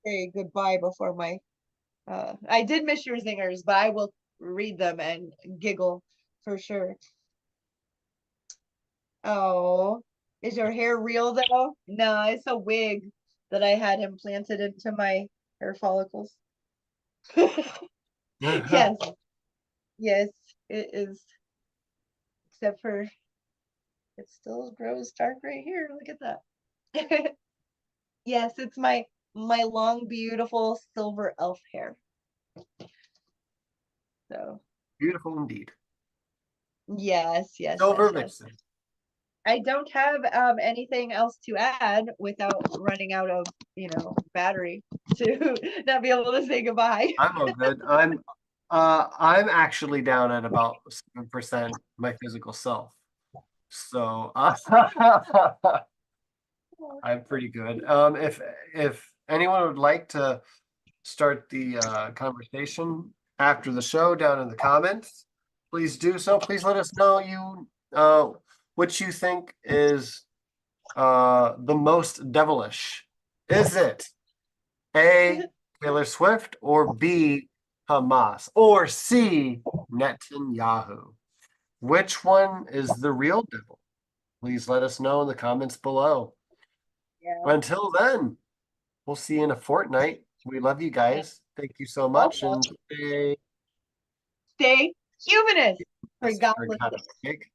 say goodbye before my. I did miss your zingers, but I will read them and giggle for sure. Oh, is your hair real though? No, it's a wig that I had implanted into my hair follicles. Yes. Yes, it is. Except for it still grows dark right here. Look at that. Yes, it's my long, beautiful silver elf hair. So beautiful indeed. Yes. Silver vixen. I don't have anything else to add without running out of battery to not be able to say goodbye. I'm all good. I'm actually down at about 7% my physical self. So I'm pretty good. If anyone would like to start the conversation after the show down in the comments, please do so. Please let us know what you think is the most devilish. Is it A, Taylor Swift, or B, Hamas, or C, Netanyahu? Which one is the real devil? Please let us know in the comments below. Yeah. Until then, we'll see you in a fortnight. We love you guys. Thank you so much, and stay humanist. For God's sake.